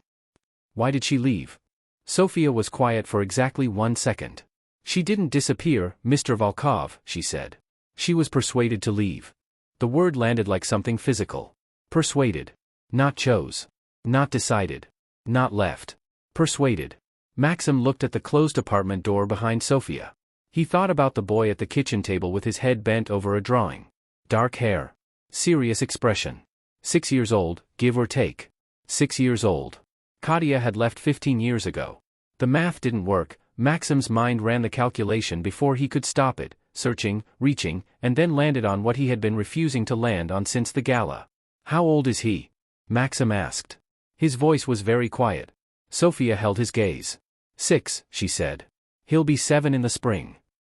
Why did she leave? Sophia was quiet for exactly 1 second. She didn't disappear, Mr. Volkov, she said. She was persuaded to leave. The word landed like something physical. Persuaded. Not chose. Not decided. Not left. Persuaded. Maxim looked at the closed apartment door behind Sophia. He thought about the boy at the kitchen table with his head bent over a drawing. Dark hair. Serious expression. 6 years old, give or take. 6 years old. Katia had left 15 years ago. The math didn't work. Maxim's mind ran the calculation before he could stop it, searching, reaching, and then landed on what he had been refusing to land on since the gala. How old is he? Maxim asked. His voice was very quiet. Sophia held his gaze. 6, she said. He'll be 7 in the spring.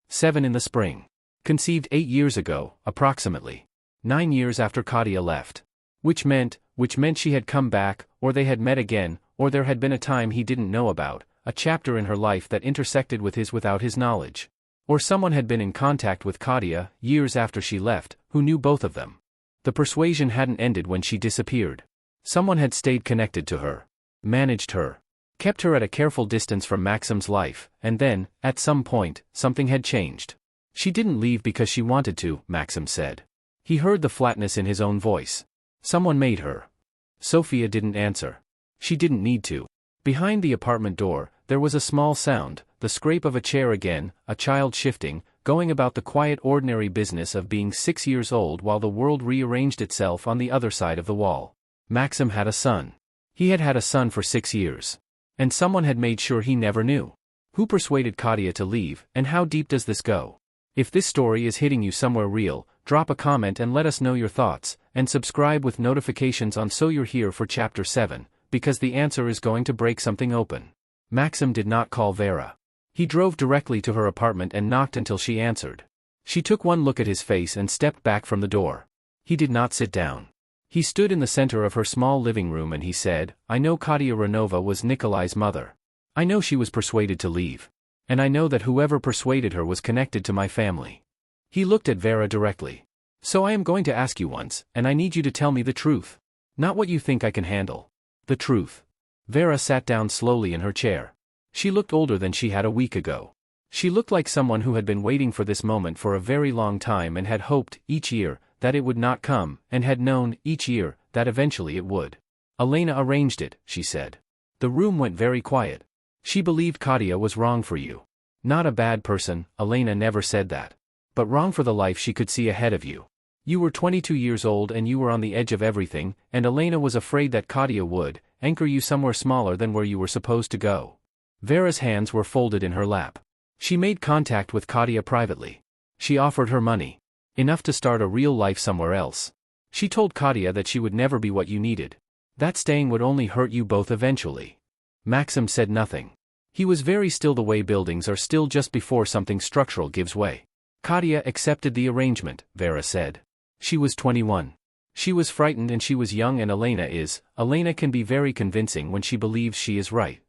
7 in the spring. Conceived 8 years ago, approximately. 9 years after Katia left. Which meant she had come back, or they had met again, or there had been a time he didn't know about, a chapter in her life that intersected with his without his knowledge. Or someone had been in contact with Katia, years after she left, who knew both of them. The persuasion hadn't ended when she disappeared. Someone had stayed connected to her. Managed her. Kept her at a careful distance from Maxim's life, and then, at some point, something had changed. She didn't leave because she wanted to, Maxim said. He heard the flatness in his own voice. Someone made her. Sophia didn't answer. She didn't need to. Behind the apartment door, there was a small sound, the scrape of a chair again, a child shifting, going about the quiet ordinary business of being 6 years old while the world rearranged itself on the other side of the wall. Maxim had a son. He had had a son for 6 years. And someone had made sure he never knew. Who persuaded Katia to leave, and how deep does this go? If this story is hitting you somewhere real, drop a comment and let us know your thoughts, and subscribe with notifications on so you're here for Chapter 7, because the answer is going to break something open. Maxim did not call Vera. He drove directly to her apartment and knocked until she answered. She took one look at his face and stepped back from the door. He did not sit down. He stood in the center of her small living room and he said, I know Katia Ranova was Nikolai's mother. I know she was persuaded to leave. And I know that whoever persuaded her was connected to my family. He looked at Vera directly. So I am going to ask you once, and I need you to tell me the truth. Not what you think I can handle. The truth. Vera sat down slowly in her chair. She looked older than she had a week ago. She looked like someone who had been waiting for this moment for a very long time and had hoped, each year, that it would not come, and had known, each year, that eventually it would. Elena arranged it, she said. The room went very quiet. She believed Katia was wrong for you. Not a bad person, Elena never said that. But wrong for the life she could see ahead of you. You were 22 years old and you were on the edge of everything, and Elena was afraid that Katia would anchor you somewhere smaller than where you were supposed to go. Vera's hands were folded in her lap. She made contact with Katia privately. She offered her money. Enough to start a real life somewhere else. She told Katia that she would never be what you needed. That staying would only hurt you both eventually. Maxim said nothing. He was very still, the way buildings are still just before something structural gives way. Katia accepted the arrangement, Vera said. She was 21. She was frightened and she was young, and Elena can be very convincing when she believes she is right.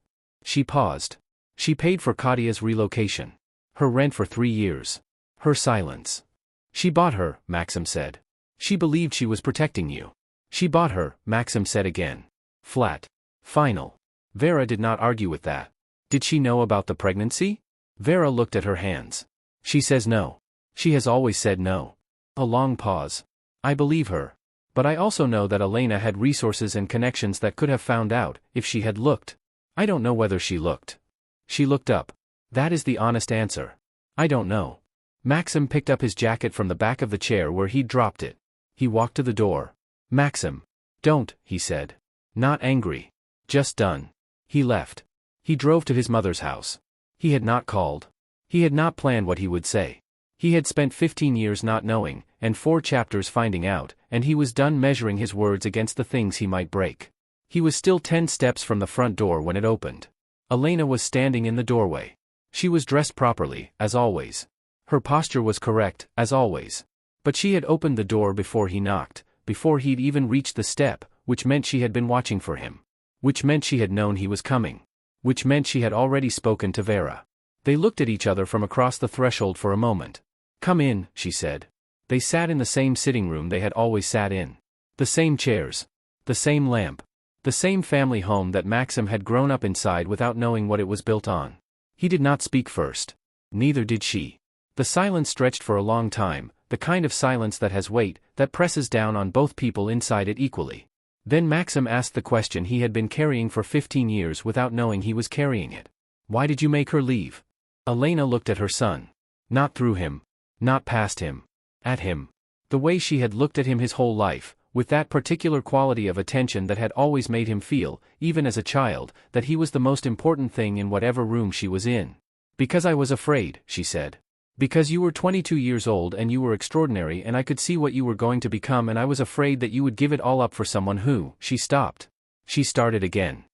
She paused. She paid for Katia's relocation. Her rent for 3 years. Her silence. She bought her, Maxim said. She believed she was protecting you. She bought her, Maxim said again. Flat. Final. Vera did not argue with that. Did she know about the pregnancy? Vera looked at her hands. She says no. She has always said no. A long pause. I believe her. But I also know that Elena had resources and connections that could have found out, if she had looked. I don't know whether she looked. She looked up. That is the honest answer. I don't know. Maxim picked up his jacket from the back of the chair where he'd dropped it. He walked to the door. Maxim. Don't, he said. Not angry. Just done. He left. He drove to his mother's house. He had not called. He had not planned what he would say. He had spent 15 years not knowing, and 4 chapters finding out, and he was done measuring his words against the things he might break. He was still 10 steps from the front door when it opened. Elena was standing in the doorway. She was dressed properly, as always. Her posture was correct, as always. But she had opened the door before he knocked, before he'd even reached the step, which meant she had been watching for him. Which meant she had known he was coming. Which meant she had already spoken to Vera. They looked at each other from across the threshold for a moment. Come in, she said. They sat in the same sitting room they had always sat in. The same chairs. The same lamp. The same family home that Maxim had grown up inside without knowing what it was built on. He did not speak first. Neither did she. The silence stretched for a long time, the kind of silence that has weight, that presses down on both people inside it equally. Then Maxim asked the question he had been carrying for 15 years without knowing he was carrying it. Why did you make her leave? Elena looked at her son. Not through him. Not past him. At him. The way she had looked at him his whole life, with that particular quality of attention that had always made him feel, even as a child, that he was the most important thing in whatever room she was in. Because I was afraid, she said. Because you were 22 years old and you were extraordinary and I could see what you were going to become, and I was afraid that you would give it all up for someone who. She stopped. She started again.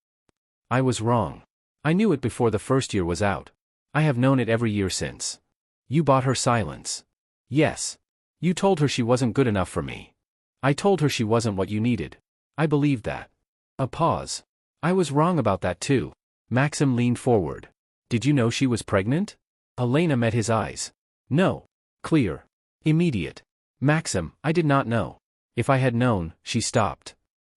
I was wrong. I knew it before the first year was out. I have known it every year since. You bought her silence. Yes. You told her she wasn't good enough for me. I told her she wasn't what you needed. I believed that. A pause. I was wrong about that too. Maxim leaned forward. Did you know she was pregnant? Elena met his eyes. No. Clear. Immediate. Maxim, I did not know. If I had known, she stopped.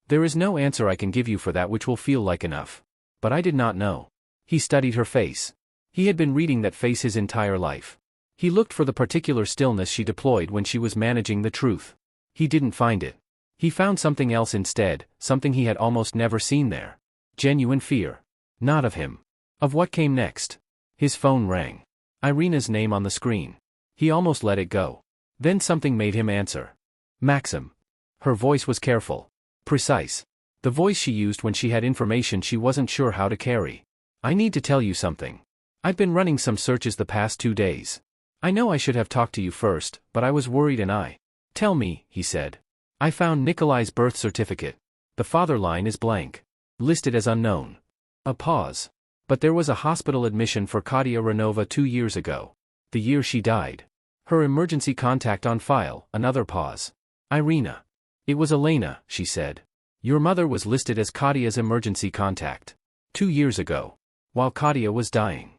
There is no answer I can give you for that which will feel like enough. But I did not know. He studied her face. He had been reading that face his entire life. He looked for the particular stillness she deployed when she was managing the truth. He didn't find it. He found something else instead, something he had almost never seen there. Genuine fear. Not of him. Of what came next. His phone rang. Irina's name on the screen. He almost let it go. Then something made him answer. Maxim. Her voice was careful. Precise. The voice she used when she had information she wasn't sure how to carry. I need to tell you something. I've been running some searches the past 2 days. I know I should have talked to you first, but I was worried and I. Tell me, he said. I found Nikolai's birth certificate. The father line is blank. Listed as unknown. A pause. But there was a hospital admission for Katia Renova 2 years ago. The year she died. Her emergency contact on file, another pause. Irina. It was Elena, she said. Your mother was listed as Katia's emergency contact. 2 years ago. While Katia was dying.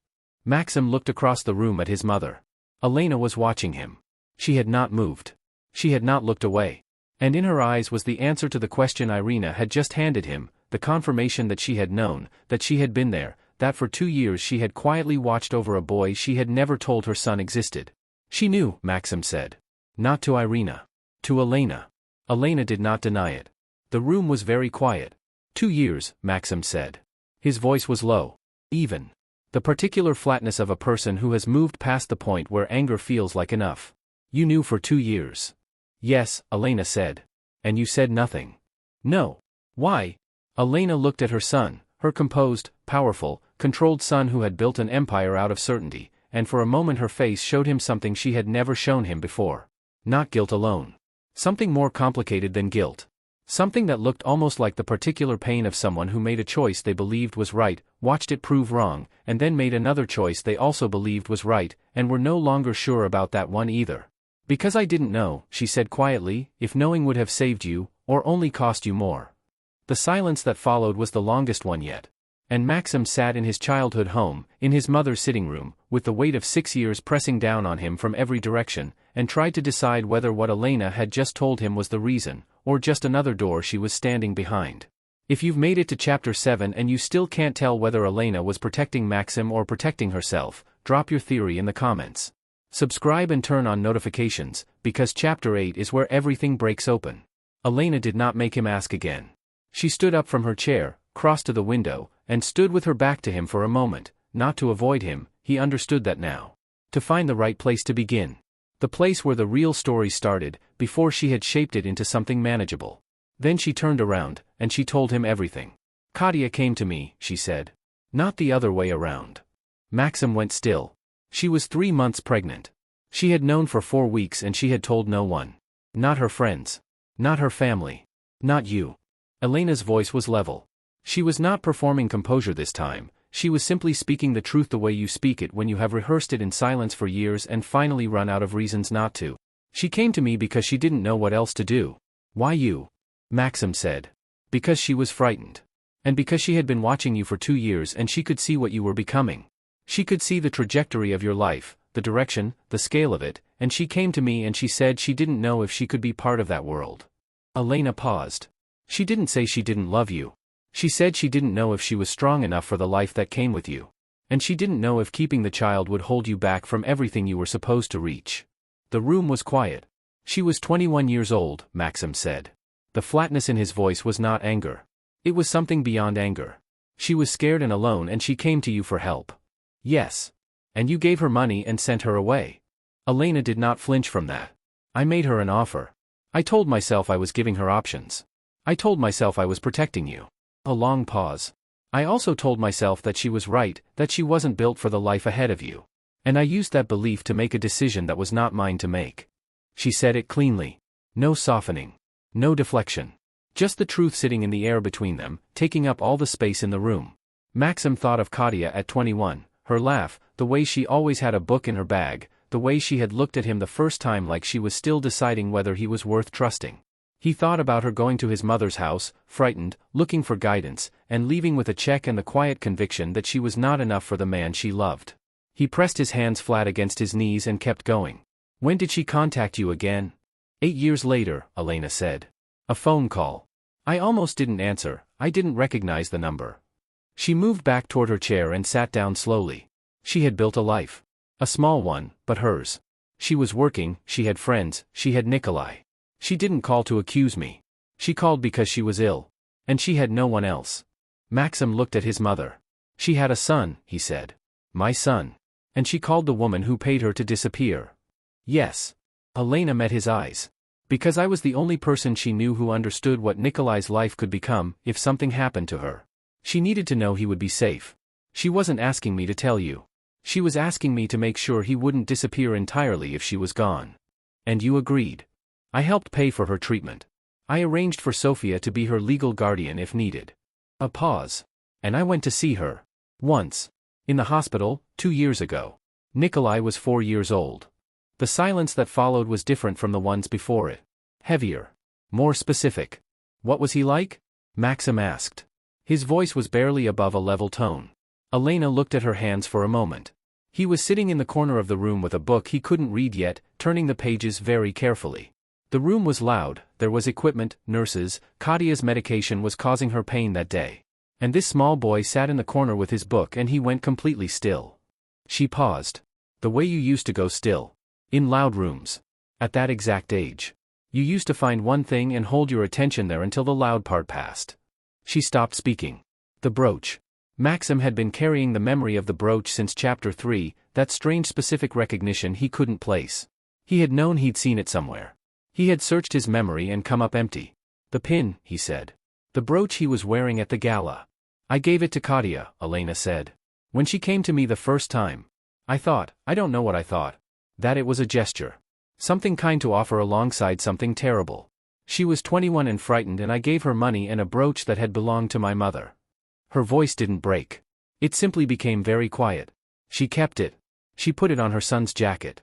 Maxim looked across the room at his mother. Elena was watching him. She had not moved. She had not looked away. And in her eyes was the answer to the question Irina had just handed him, the confirmation that she had known, that she had been there, that for 2 years she had quietly watched over a boy she had never told her son existed. She knew, Maxim said. Not to Irina. To Elena. Elena did not deny it. The room was very quiet. 2 years, Maxim said. His voice was low. Even. The particular flatness of a person who has moved past the point where anger feels like enough. You knew for 2 years. Yes, Elena said. And you said nothing. No. Why? Elena looked at her son, her composed, powerful, controlled son who had built an empire out of certainty, and for a moment her face showed him something she had never shown him before. Not guilt alone. Something more complicated than guilt. Something that looked almost like the particular pain of someone who made a choice they believed was right, watched it prove wrong, and then made another choice they also believed was right, and were no longer sure about that one either. Because I didn't know, she said quietly, if knowing would have saved you, or only cost you more. The silence that followed was the longest one yet. And Maxim sat in his childhood home, in his mother's sitting room, with the weight of 6 years pressing down on him from every direction, and tried to decide whether what Elena had just told him was the reason, or just another door she was standing behind. If you've made it to chapter 7 and you still can't tell whether Elena was protecting Maxim or protecting herself, drop your theory in the comments. Subscribe and turn on notifications, because chapter 8 is where everything breaks open. Elena did not make him ask again. She stood up from her chair, crossed to the window, and stood with her back to him for a moment, not to avoid him, he understood that now. To find the right place to begin. The place where the real story started, before she had shaped it into something manageable. Then she turned around, and she told him everything. Katya came to me, she said. Not the other way around. Maxim went still. She was 3 months pregnant. She had known for 4 weeks and she had told no one. Not her friends. Not her family. Not you. Elena's voice was level. She was not performing composure this time, she was simply speaking the truth the way you speak it when you have rehearsed it in silence for years and finally run out of reasons not to. She came to me because she didn't know what else to do. Why you? Maxim said. Because she was frightened. And because she had been watching you for 2 years and she could see what you were becoming. She could see the trajectory of your life, the direction, the scale of it, and she came to me and she said she didn't know if she could be part of that world. Elena paused. She didn't say she didn't love you. She said she didn't know if she was strong enough for the life that came with you. And she didn't know if keeping the child would hold you back from everything you were supposed to reach. The room was quiet. She was 21 years old, Maxim said. The flatness in his voice was not anger. It was something beyond anger. She was scared and alone and she came to you for help. Yes. And you gave her money and sent her away. Elena did not flinch from that. I made her an offer. I told myself I was giving her options. I told myself I was protecting you. A long pause. I also told myself that she was right, that she wasn't built for the life ahead of you. And I used that belief to make a decision that was not mine to make. She said it cleanly. No softening. No deflection. Just the truth sitting in the air between them, taking up all the space in the room. Maxim thought of Katya at 21, her laugh, the way she always had a book in her bag, the way she had looked at him the first time like she was still deciding whether he was worth trusting. He thought about her going to his mother's house, frightened, looking for guidance, and leaving with a check and the quiet conviction that she was not enough for the man she loved. He pressed his hands flat against his knees and kept going. When did she contact you again? 8 years later, Elena said. A phone call. I almost didn't answer, I didn't recognize the number. She moved back toward her chair and sat down slowly. She had built a life. A small one, but hers. She was working, she had friends, she had Nikolai. She didn't call to accuse me. She called because she was ill. And she had no one else. Maxim looked at his mother. She had a son, he said. My son. And she called the woman who paid her to disappear. Yes. Elena met his eyes. Because I was the only person she knew who understood what Nikolai's life could become if something happened to her. She needed to know he would be safe. She wasn't asking me to tell you. She was asking me to make sure he wouldn't disappear entirely if she was gone. And you agreed. I helped pay for her treatment. I arranged for Sophia to be her legal guardian if needed. A pause. And I went to see her. Once. In the hospital, 2 years ago. Nikolai was 4 years old. The silence that followed was different from the ones before it. Heavier. More specific. What was he like? Maxim asked. His voice was barely above a level tone. Elena looked at her hands for a moment. He was sitting in the corner of the room with a book he couldn't read yet, turning the pages very carefully. The room was loud, there was equipment, nurses, Kadia's medication was causing her pain that day. And this small boy sat in the corner with his book and he went completely still. She paused. The way you used to go still. In loud rooms. At that exact age. You used to find one thing and hold your attention there until the loud part passed. She stopped speaking. The brooch. Maxim had been carrying the memory of the brooch since chapter 3, that strange specific recognition he couldn't place. He had known he'd seen it somewhere. He had searched his memory and come up empty. The pin, he said. The brooch he was wearing at the gala. I gave it to Kadia, Elena said. When she came to me the first time. I don't know what I thought. That it was a gesture. Something kind to offer alongside something terrible. She was 21 and frightened and I gave her money and a brooch that had belonged to my mother. Her voice didn't break. It simply became very quiet. She kept it. She put it on her son's jacket.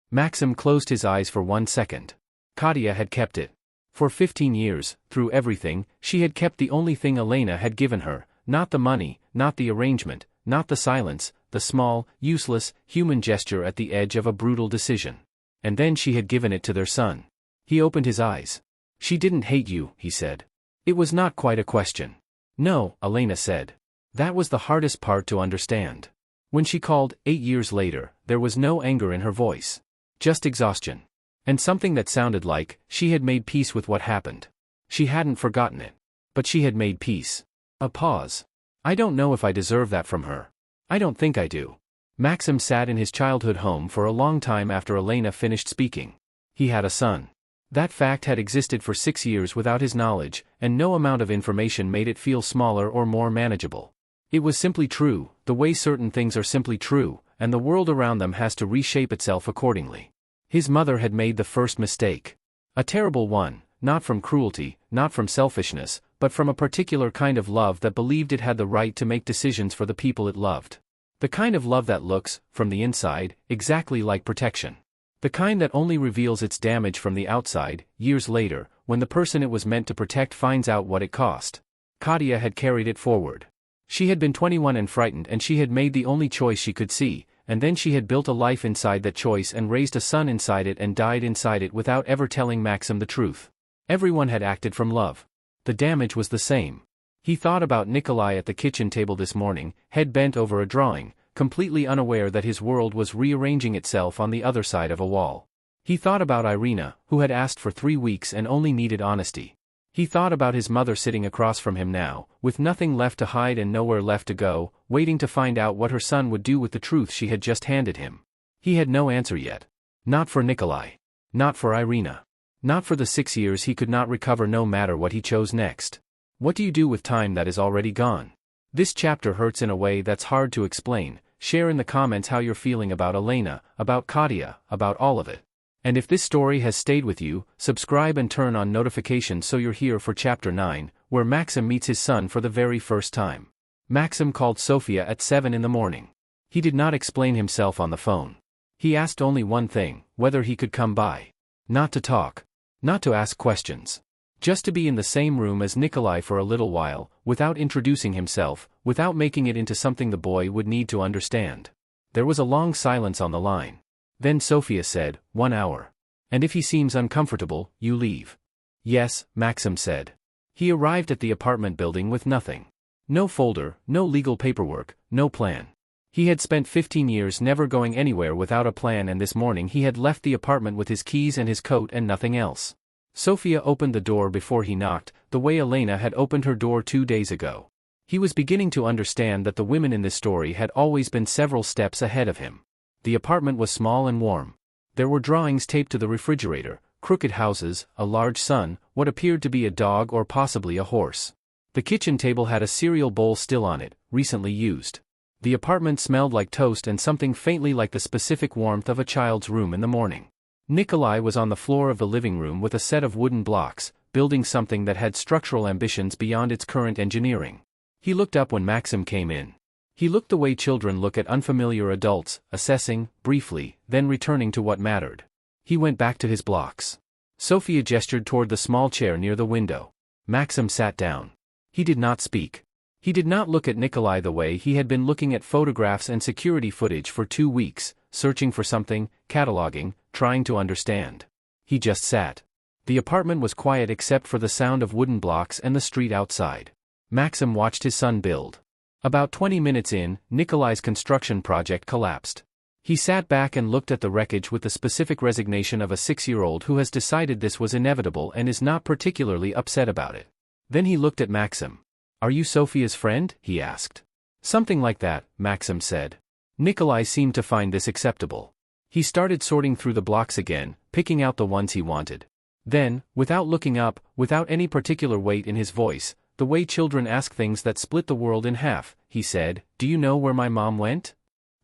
Maxim closed his eyes for 1 second. Kadia had kept it. For 15 years, through everything, she had kept the only thing Elena had given her, not the money, not the arrangement, not the silence, the small, useless, human gesture at the edge of a brutal decision. And then she had given it to their son. He opened his eyes. She didn't hate you, he said. It was not quite a question. No, Elena said. That was the hardest part to understand. When she called, 8 years later, there was no anger in her voice. Just exhaustion. And something that sounded like, she had made peace with what happened. She hadn't forgotten it. But she had made peace. A pause. I don't know if I deserve that from her. I don't think I do. Maxim sat in his childhood home for a long time after Elena finished speaking. He had a son. That fact had existed for 6 years without his knowledge, and no amount of information made it feel smaller or more manageable. It was simply true, the way certain things are simply true, and the world around them has to reshape itself accordingly. His mother had made the first mistake. A terrible one, not from cruelty, not from selfishness, but from a particular kind of love that believed it had the right to make decisions for the people it loved. The kind of love that looks, from the inside, exactly like protection. The kind that only reveals its damage from the outside, years later, when the person it was meant to protect finds out what it cost. Kadia had carried it forward. She had been 21 and frightened and she had made the only choice she could see, and then she had built a life inside that choice and raised a son inside it and died inside it without ever telling Maxim the truth. Everyone had acted from love. The damage was the same. He thought about Nikolai at the kitchen table this morning, head bent over a drawing, completely unaware that his world was rearranging itself on the other side of a wall. He thought about Irina, who had asked for 3 weeks and only needed honesty. He thought about his mother sitting across from him now, with nothing left to hide and nowhere left to go, waiting to find out what her son would do with the truth she had just handed him. He had no answer yet. Not for Nikolai. Not for Irina. Not for the 6 years he could not recover no matter what he chose next. What do you do with time that is already gone? This chapter hurts in a way that's hard to explain. Share in the comments how you're feeling about Elena, about Kadia, about all of it. And if this story has stayed with you, subscribe and turn on notifications so you're here for chapter 9, where Maxim meets his son for the very first time. Maxim called Sofia at 7 in the morning. He did not explain himself on the phone. He asked only one thing, whether he could come by. Not to talk. Not to ask questions. Just to be in the same room as Nikolai for a little while, without introducing himself, without making it into something the boy would need to understand. There was a long silence on the line. Then Sofia said, 1 hour. And if he seems uncomfortable, you leave. Yes, Maxim said. He arrived at the apartment building with nothing. No folder, no legal paperwork, no plan. He had spent 15 years never going anywhere without a plan, and this morning he had left the apartment with his keys and his coat and nothing else. Sofia opened the door before he knocked, the way Elena had opened her door 2 days ago. He was beginning to understand that the women in this story had always been several steps ahead of him. The apartment was small and warm. There were drawings taped to the refrigerator, crooked houses, a large sun, what appeared to be a dog or possibly a horse. The kitchen table had a cereal bowl still on it, recently used. The apartment smelled like toast and something faintly like the specific warmth of a child's room in the morning. Nikolai was on the floor of the living room with a set of wooden blocks, building something that had structural ambitions beyond its current engineering. He looked up when Maxim came in. He looked the way children look at unfamiliar adults, assessing, briefly, then returning to what mattered. He went back to his blocks. Sofia gestured toward the small chair near the window. Maxim sat down. He did not speak. He did not look at Nikolai the way he had been looking at photographs and security footage for 2 weeks, searching for something, cataloging, trying to understand. He just sat. The apartment was quiet except for the sound of wooden blocks and the street outside. Maxim watched his son build. About 20 minutes in, Nikolai's construction project collapsed. He sat back and looked at the wreckage with the specific resignation of a 6-year-old who has decided this was inevitable and is not particularly upset about it. Then he looked at Maxim. "Are you Sophia's friend?" he asked. "Something like that," Maxim said. Nikolai seemed to find this acceptable. He started sorting through the blocks again, picking out the ones he wanted. Then, without looking up, without any particular weight in his voice, the way children ask things that split the world in half, he said, "Do you know where my mom went?"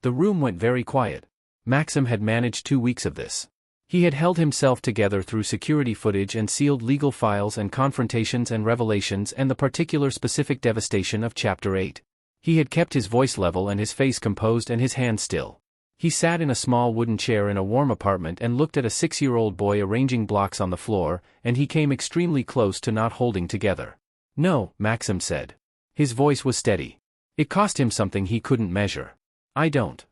The room went very quiet. Maxim had managed 2 weeks of this. He had held himself together through security footage and sealed legal files and confrontations and revelations and the particular specific devastation of Chapter 8. He had kept his voice level and his face composed and his hands still. He sat in a small wooden chair in a warm apartment and looked at a 6-year-old boy arranging blocks on the floor, and he came extremely close to not holding together. "No," Maxim said. His voice was steady. It cost him something he couldn't measure. "I don't."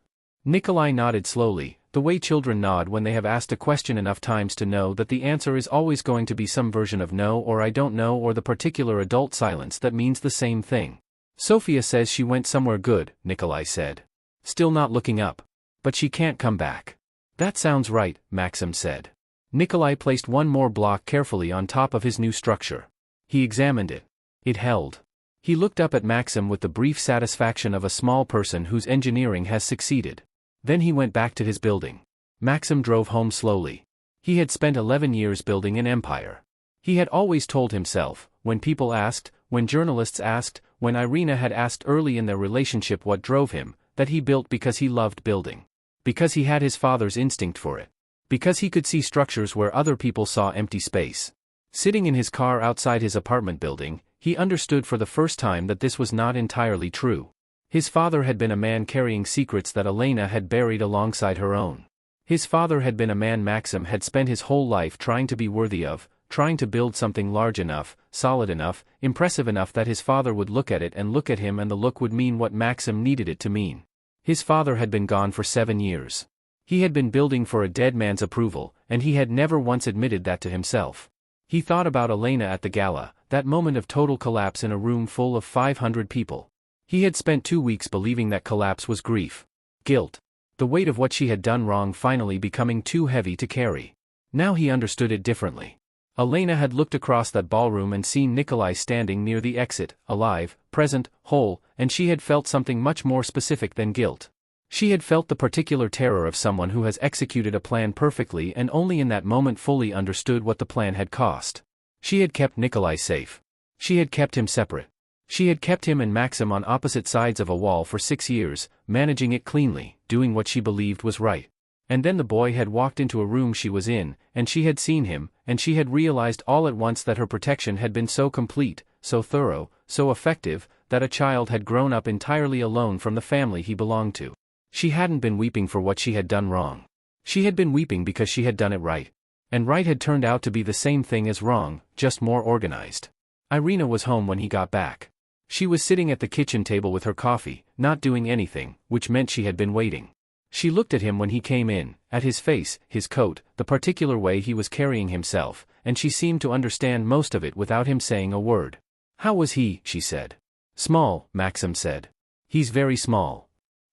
Nikolai nodded slowly, the way children nod when they have asked a question enough times to know that the answer is always going to be some version of no or I don't know or the particular adult silence that means the same thing. "Sophia says she went somewhere good," Nikolai said. Still not looking up. "But she can't come back." "That sounds right," Maxim said. Nikolai placed one more block carefully on top of his new structure. He examined it. It held. He looked up at Maxim with the brief satisfaction of a small person whose engineering has succeeded. Then he went back to his building. Maxim drove home slowly. He had spent 11 years building an empire. He had always told himself, when people asked, when journalists asked, when Irina had asked early in their relationship what drove him, that he built because he loved building. Because he had his father's instinct for it. Because he could see structures where other people saw empty space. Sitting in his car outside his apartment building, he understood for the first time that this was not entirely true. His father had been a man carrying secrets that Elena had buried alongside her own. His father had been a man Maxim had spent his whole life trying to be worthy of, trying to build something large enough, solid enough, impressive enough that his father would look at it and look at him and the look would mean what Maxim needed it to mean. His father had been gone for 7 years. He had been building for a dead man's approval, and he had never once admitted that to himself. He thought about Elena at the gala, that moment of total collapse in a room full of 500 people. He had spent 2 weeks believing that collapse was grief. Guilt. The weight of what she had done wrong finally becoming too heavy to carry. Now he understood it differently. Elena had looked across that ballroom and seen Nikolai standing near the exit, alive, present, whole, and she had felt something much more specific than guilt. She had felt the particular terror of someone who has executed a plan perfectly and only in that moment fully understood what the plan had cost. She had kept Nikolai safe. She had kept him separate. She had kept him and Maxim on opposite sides of a wall for 6 years, managing it cleanly, doing what she believed was right. And then the boy had walked into a room she was in, and she had seen him, and she had realized all at once that her protection had been so complete, so thorough, so effective, that a child had grown up entirely alone from the family he belonged to. She hadn't been weeping for what she had done wrong. She had been weeping because she had done it right. And right had turned out to be the same thing as wrong, just more organized. Irina was home when he got back. She was sitting at the kitchen table with her coffee, not doing anything, which meant she had been waiting. She looked at him when he came in, at his face, his coat, the particular way he was carrying himself, and she seemed to understand most of it without him saying a word. "How was he?" she said. "Small," Maxim said. "He's very small."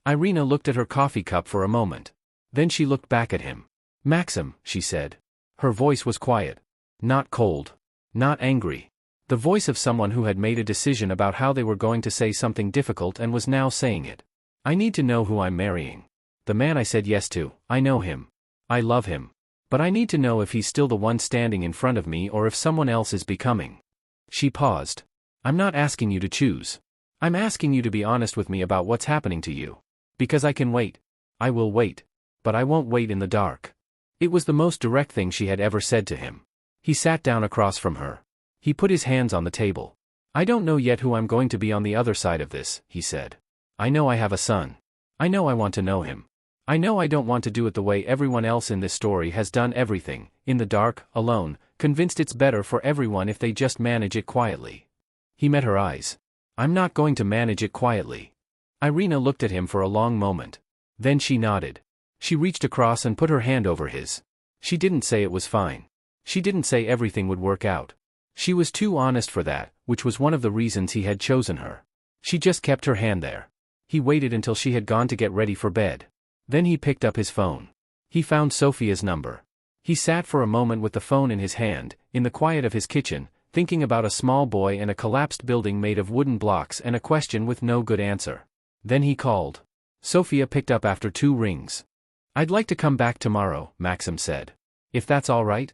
Irina looked at her coffee cup for a moment. Then she looked back at him. "Maxim," she said. Her voice was quiet. Not cold. Not angry. The voice of someone who had made a decision about how they were going to say something difficult and was now saying it. "I need to know who I'm marrying. The man I said yes to, I know him. I love him. But I need to know if he's still the one standing in front of me or if someone else is becoming." She paused. "I'm not asking you to choose. I'm asking you to be honest with me about what's happening to you. Because I can wait. I will wait. But I won't wait in the dark." It was the most direct thing she had ever said to him. He sat down across from her. He put his hands on the table. "I don't know yet who I'm going to be on the other side of this," he said. "I know I have a son. I know I want to know him. I know I don't want to do it the way everyone else in this story has done everything, in the dark, alone, convinced it's better for everyone if they just manage it quietly." He met her eyes. "I'm not going to manage it quietly." Irina looked at him for a long moment. Then she nodded. She reached across and put her hand over his. She didn't say it was fine. She didn't say everything would work out. She was too honest for that, which was one of the reasons he had chosen her. She just kept her hand there. He waited until she had gone to get ready for bed. Then he picked up his phone. He found Sophia's number. He sat for a moment with the phone in his hand, in the quiet of his kitchen, thinking about a small boy and a collapsed building made of wooden blocks and a question with no good answer. Then he called. Sophia picked up after 2 rings. "I'd like to come back tomorrow," Maxim said. "If that's all right?"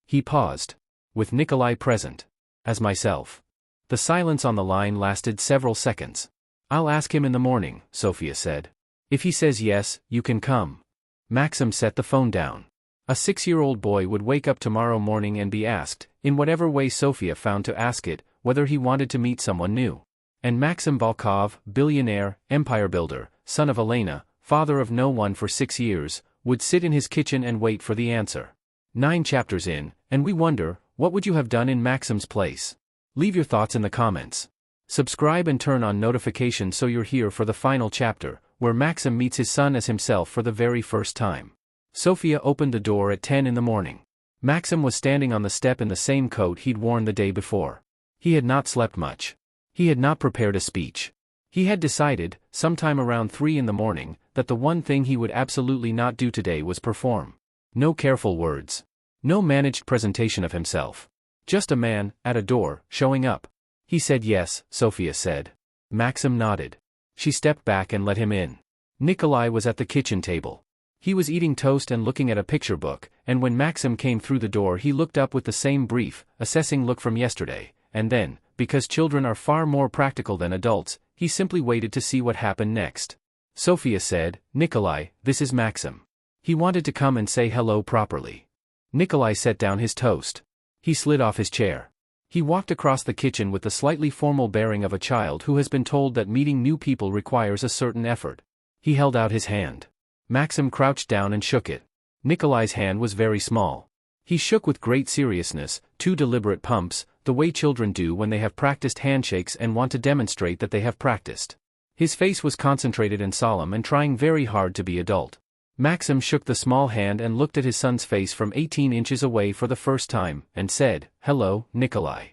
He paused. "With Nikolai present. As myself." The silence on the line lasted several seconds. "I'll ask him in the morning," Sophia said. "If he says yes, you can come." Maxim set the phone down. A 6-year-old boy would wake up tomorrow morning and be asked, in whatever way Sophia found to ask it, whether he wanted to meet someone new. And Maxim Volkov, billionaire, empire builder, son of Elena, father of no one for 6 years, would sit in his kitchen and wait for the answer. 9 chapters in, and we wonder, what would you have done in Maxim's place? Leave your thoughts in the comments. Subscribe and turn on notifications so you're here for the final chapter, where Maxim meets his son as himself for the very first time. Sophia opened the door at 10 in the morning. Maxim was standing on the step in the same coat he'd worn the day before. He had not slept much. He had not prepared a speech. He had decided, sometime around 3 in the morning, that the one thing he would absolutely not do today was perform. No careful words. No managed presentation of himself. Just a man, at a door, showing up. He said yes, Sophia said. Maxim nodded. She stepped back and let him in. Nikolai was at the kitchen table. He was eating toast and looking at a picture book, and when Maxim came through the door he looked up with the same brief, assessing look from yesterday, and then, because children are far more practical than adults, he simply waited to see what happened next. Sophia said, "Nikolai, this is Maxim." He wanted to come and say hello properly. Nikolai set down his toast. He slid off his chair. He walked across the kitchen with the slightly formal bearing of a child who has been told that meeting new people requires a certain effort. He held out his hand. Maxim crouched down and shook it. Nikolai's hand was very small. He shook with great seriousness, 2 deliberate pumps, the way children do when they have practiced handshakes and want to demonstrate that they have practiced. His face was concentrated and solemn and trying very hard to be adult. Maxim shook the small hand and looked at his son's face from 18 inches away for the first time, and said, "Hello, Nikolai."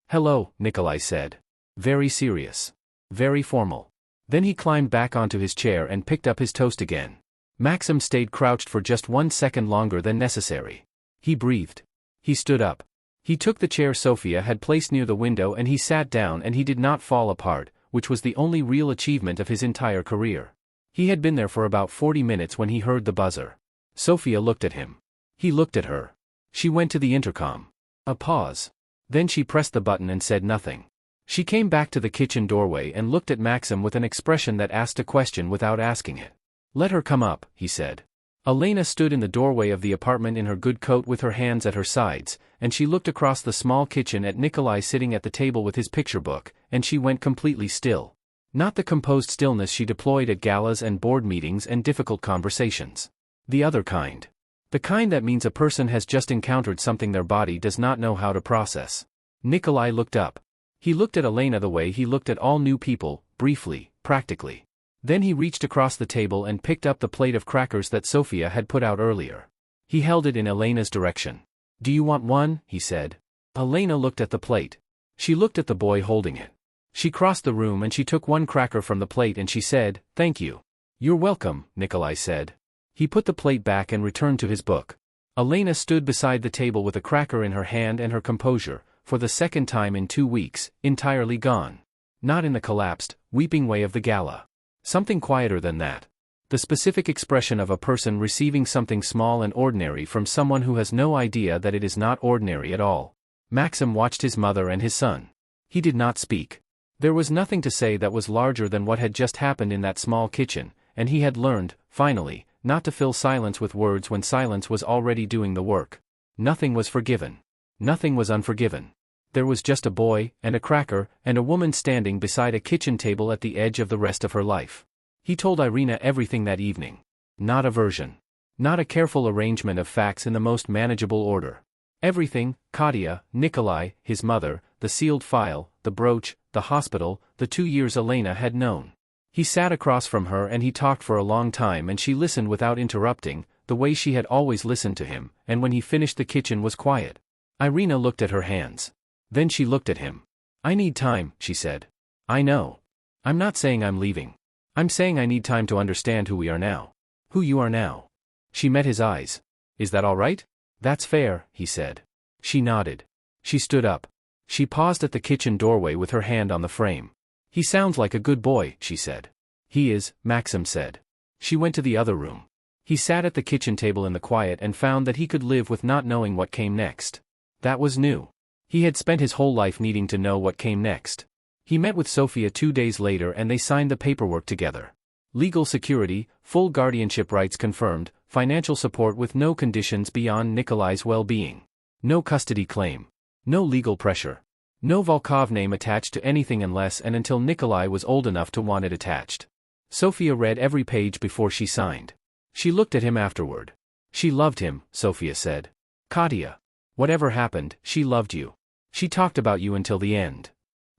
"Hello," Nikolai said. Very serious. Very formal. Then he climbed back onto his chair and picked up his toast again. Maxim stayed crouched for just 1 second longer than necessary. He breathed. He stood up. He took the chair Sophia had placed near the window and he sat down, and he did not fall apart, which was the only real achievement of his entire career. He had been there for about 40 minutes when he heard the buzzer. Sophia looked at him. He looked at her. She went to the intercom. A pause. Then she pressed the button and said nothing. She came back to the kitchen doorway and looked at Maxim with an expression that asked a question without asking it. "Let her come up," he said. Elena stood in the doorway of the apartment in her good coat with her hands at her sides, and she looked across the small kitchen at Nikolai sitting at the table with his picture book, and she went completely still. Not the composed stillness she deployed at galas and board meetings and difficult conversations. The other kind. The kind that means a person has just encountered something their body does not know how to process. Nikolai looked up. He looked at Elena the way he looked at all new people, briefly, practically. Then he reached across the table and picked up the plate of crackers that Sophia had put out earlier. He held it in Elena's direction. "Do you want one?" he said. Elena looked at the plate. She looked at the boy holding it. She crossed the room and she took 1 cracker from the plate and she said, "Thank you." "You're welcome," Nikolai said. He put the plate back and returned to his book. Elena stood beside the table with a cracker in her hand and her composure, for the second time in 2 weeks, entirely gone. Not in the collapsed, weeping way of the gala. Something quieter than that. The specific expression of a person receiving something small and ordinary from someone who has no idea that it is not ordinary at all. Maxim watched his mother and his son. He did not speak. There was nothing to say that was larger than what had just happened in that small kitchen, and he had learned, finally, not to fill silence with words when silence was already doing the work. Nothing was forgiven. Nothing was unforgiven. There was just a boy, and a cracker, and a woman standing beside a kitchen table at the edge of the rest of her life. He told Irina everything that evening. Not a version. Not a careful arrangement of facts in the most manageable order. Everything: Katya, Nikolai, his mother, the sealed file, the brooch, the hospital, the 2 years Elena had known. He sat across from her and he talked for a long time and she listened without interrupting, the way she had always listened to him, and when he finished the kitchen was quiet. Irina looked at her hands. Then she looked at him. I need time, she said. I know. I'm not saying I'm leaving. I'm saying I need time to understand who we are now. Who you are now. She met his eyes. Is that all right? That's fair, he said. She nodded. She stood up. She paused at the kitchen doorway with her hand on the frame. He sounds like a good boy, she said. He is, Maxim said. She went to the other room. He sat at the kitchen table in the quiet and found that he could live with not knowing what came next. That was new. He had spent his whole life needing to know what came next. He met with Sofia 2 days later and they signed the paperwork together. Legal security, full guardianship rights confirmed, financial support with no conditions beyond Nikolai's well-being. No custody claim. No legal pressure. No Volkov name attached to anything unless and until Nikolai was old enough to want it attached. Sofia read every page before she signed. She looked at him afterward. She loved him, Sofia said. Katya. Whatever happened, she loved you. She talked about you until the end.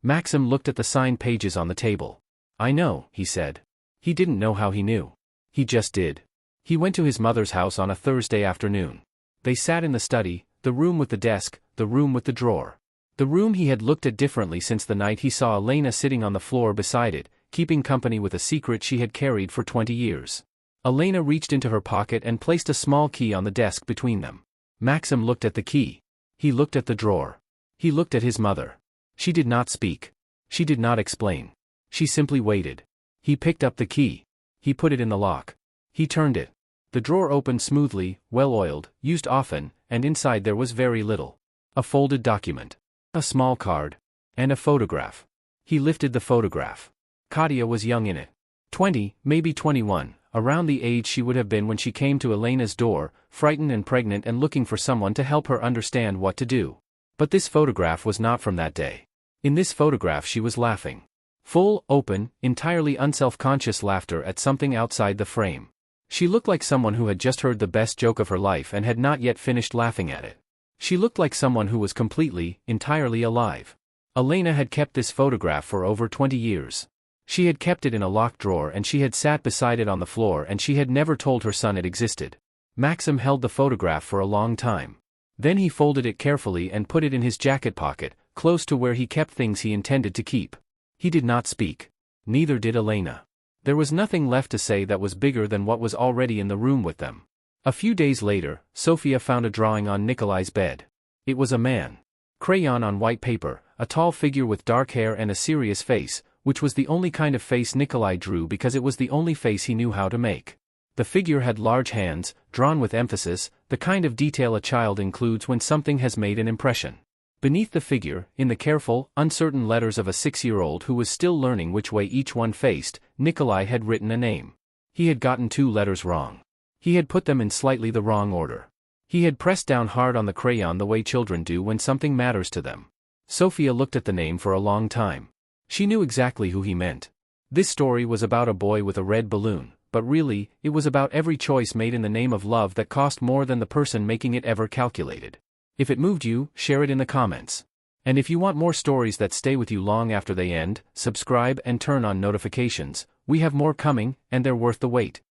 Maxim looked at the signed pages on the table. I know, he said. He didn't know how he knew. He just did. He went to his mother's house on a Thursday afternoon. They sat in the study, the room with the desk, the room with the drawer. The room he had looked at differently since the night he saw Elena sitting on the floor beside it, keeping company with a secret she had carried for 20 years. Elena reached into her pocket and placed a small key on the desk between them. Maxim looked at the key. He looked at the drawer. He looked at his mother. She did not speak. She did not explain. She simply waited. He picked up the key. He put it in the lock. He turned it. The drawer opened smoothly, well-oiled, used often, and inside there was very little. A folded document. A small card. And a photograph. He lifted the photograph. Katya was young in it. 20, maybe 21, around the age she would have been when she came to Elena's door, frightened and pregnant and looking for someone to help her understand what to do. But this photograph was not from that day. In this photograph she was laughing. Full, open, entirely unself-conscious laughter at something outside the frame. She looked like someone who had just heard the best joke of her life and had not yet finished laughing at it. She looked like someone who was completely, entirely alive. Elena had kept this photograph for over 20 years. She had kept it in a locked drawer and she had sat beside it on the floor and she had never told her son it existed. Maxim held the photograph for a long time. Then he folded it carefully and put it in his jacket pocket, close to where he kept things he intended to keep. He did not speak. Neither did Elena. There was nothing left to say that was bigger than what was already in the room with them. A few days later, Sofia found a drawing on Nikolai's bed. It was a man. Crayon on white paper, a tall figure with dark hair and a serious face, which was the only kind of face Nikolai drew because it was the only face he knew how to make. The figure had large hands, drawn with emphasis, the kind of detail a child includes when something has made an impression. Beneath the figure, in the careful, uncertain letters of a 6-year-old who was still learning which way each one faced, Nikolai had written a name. He had gotten 2 letters wrong. He had put them in slightly the wrong order. He had pressed down hard on the crayon the way children do when something matters to them. Sofia looked at the name for a long time. She knew exactly who he meant. This story was about a boy with a red balloon, but really, it was about every choice made in the name of love that cost more than the person making it ever calculated. If it moved you, share it in the comments. And if you want more stories that stay with you long after they end, subscribe and turn on notifications. We have more coming, and they're worth the wait.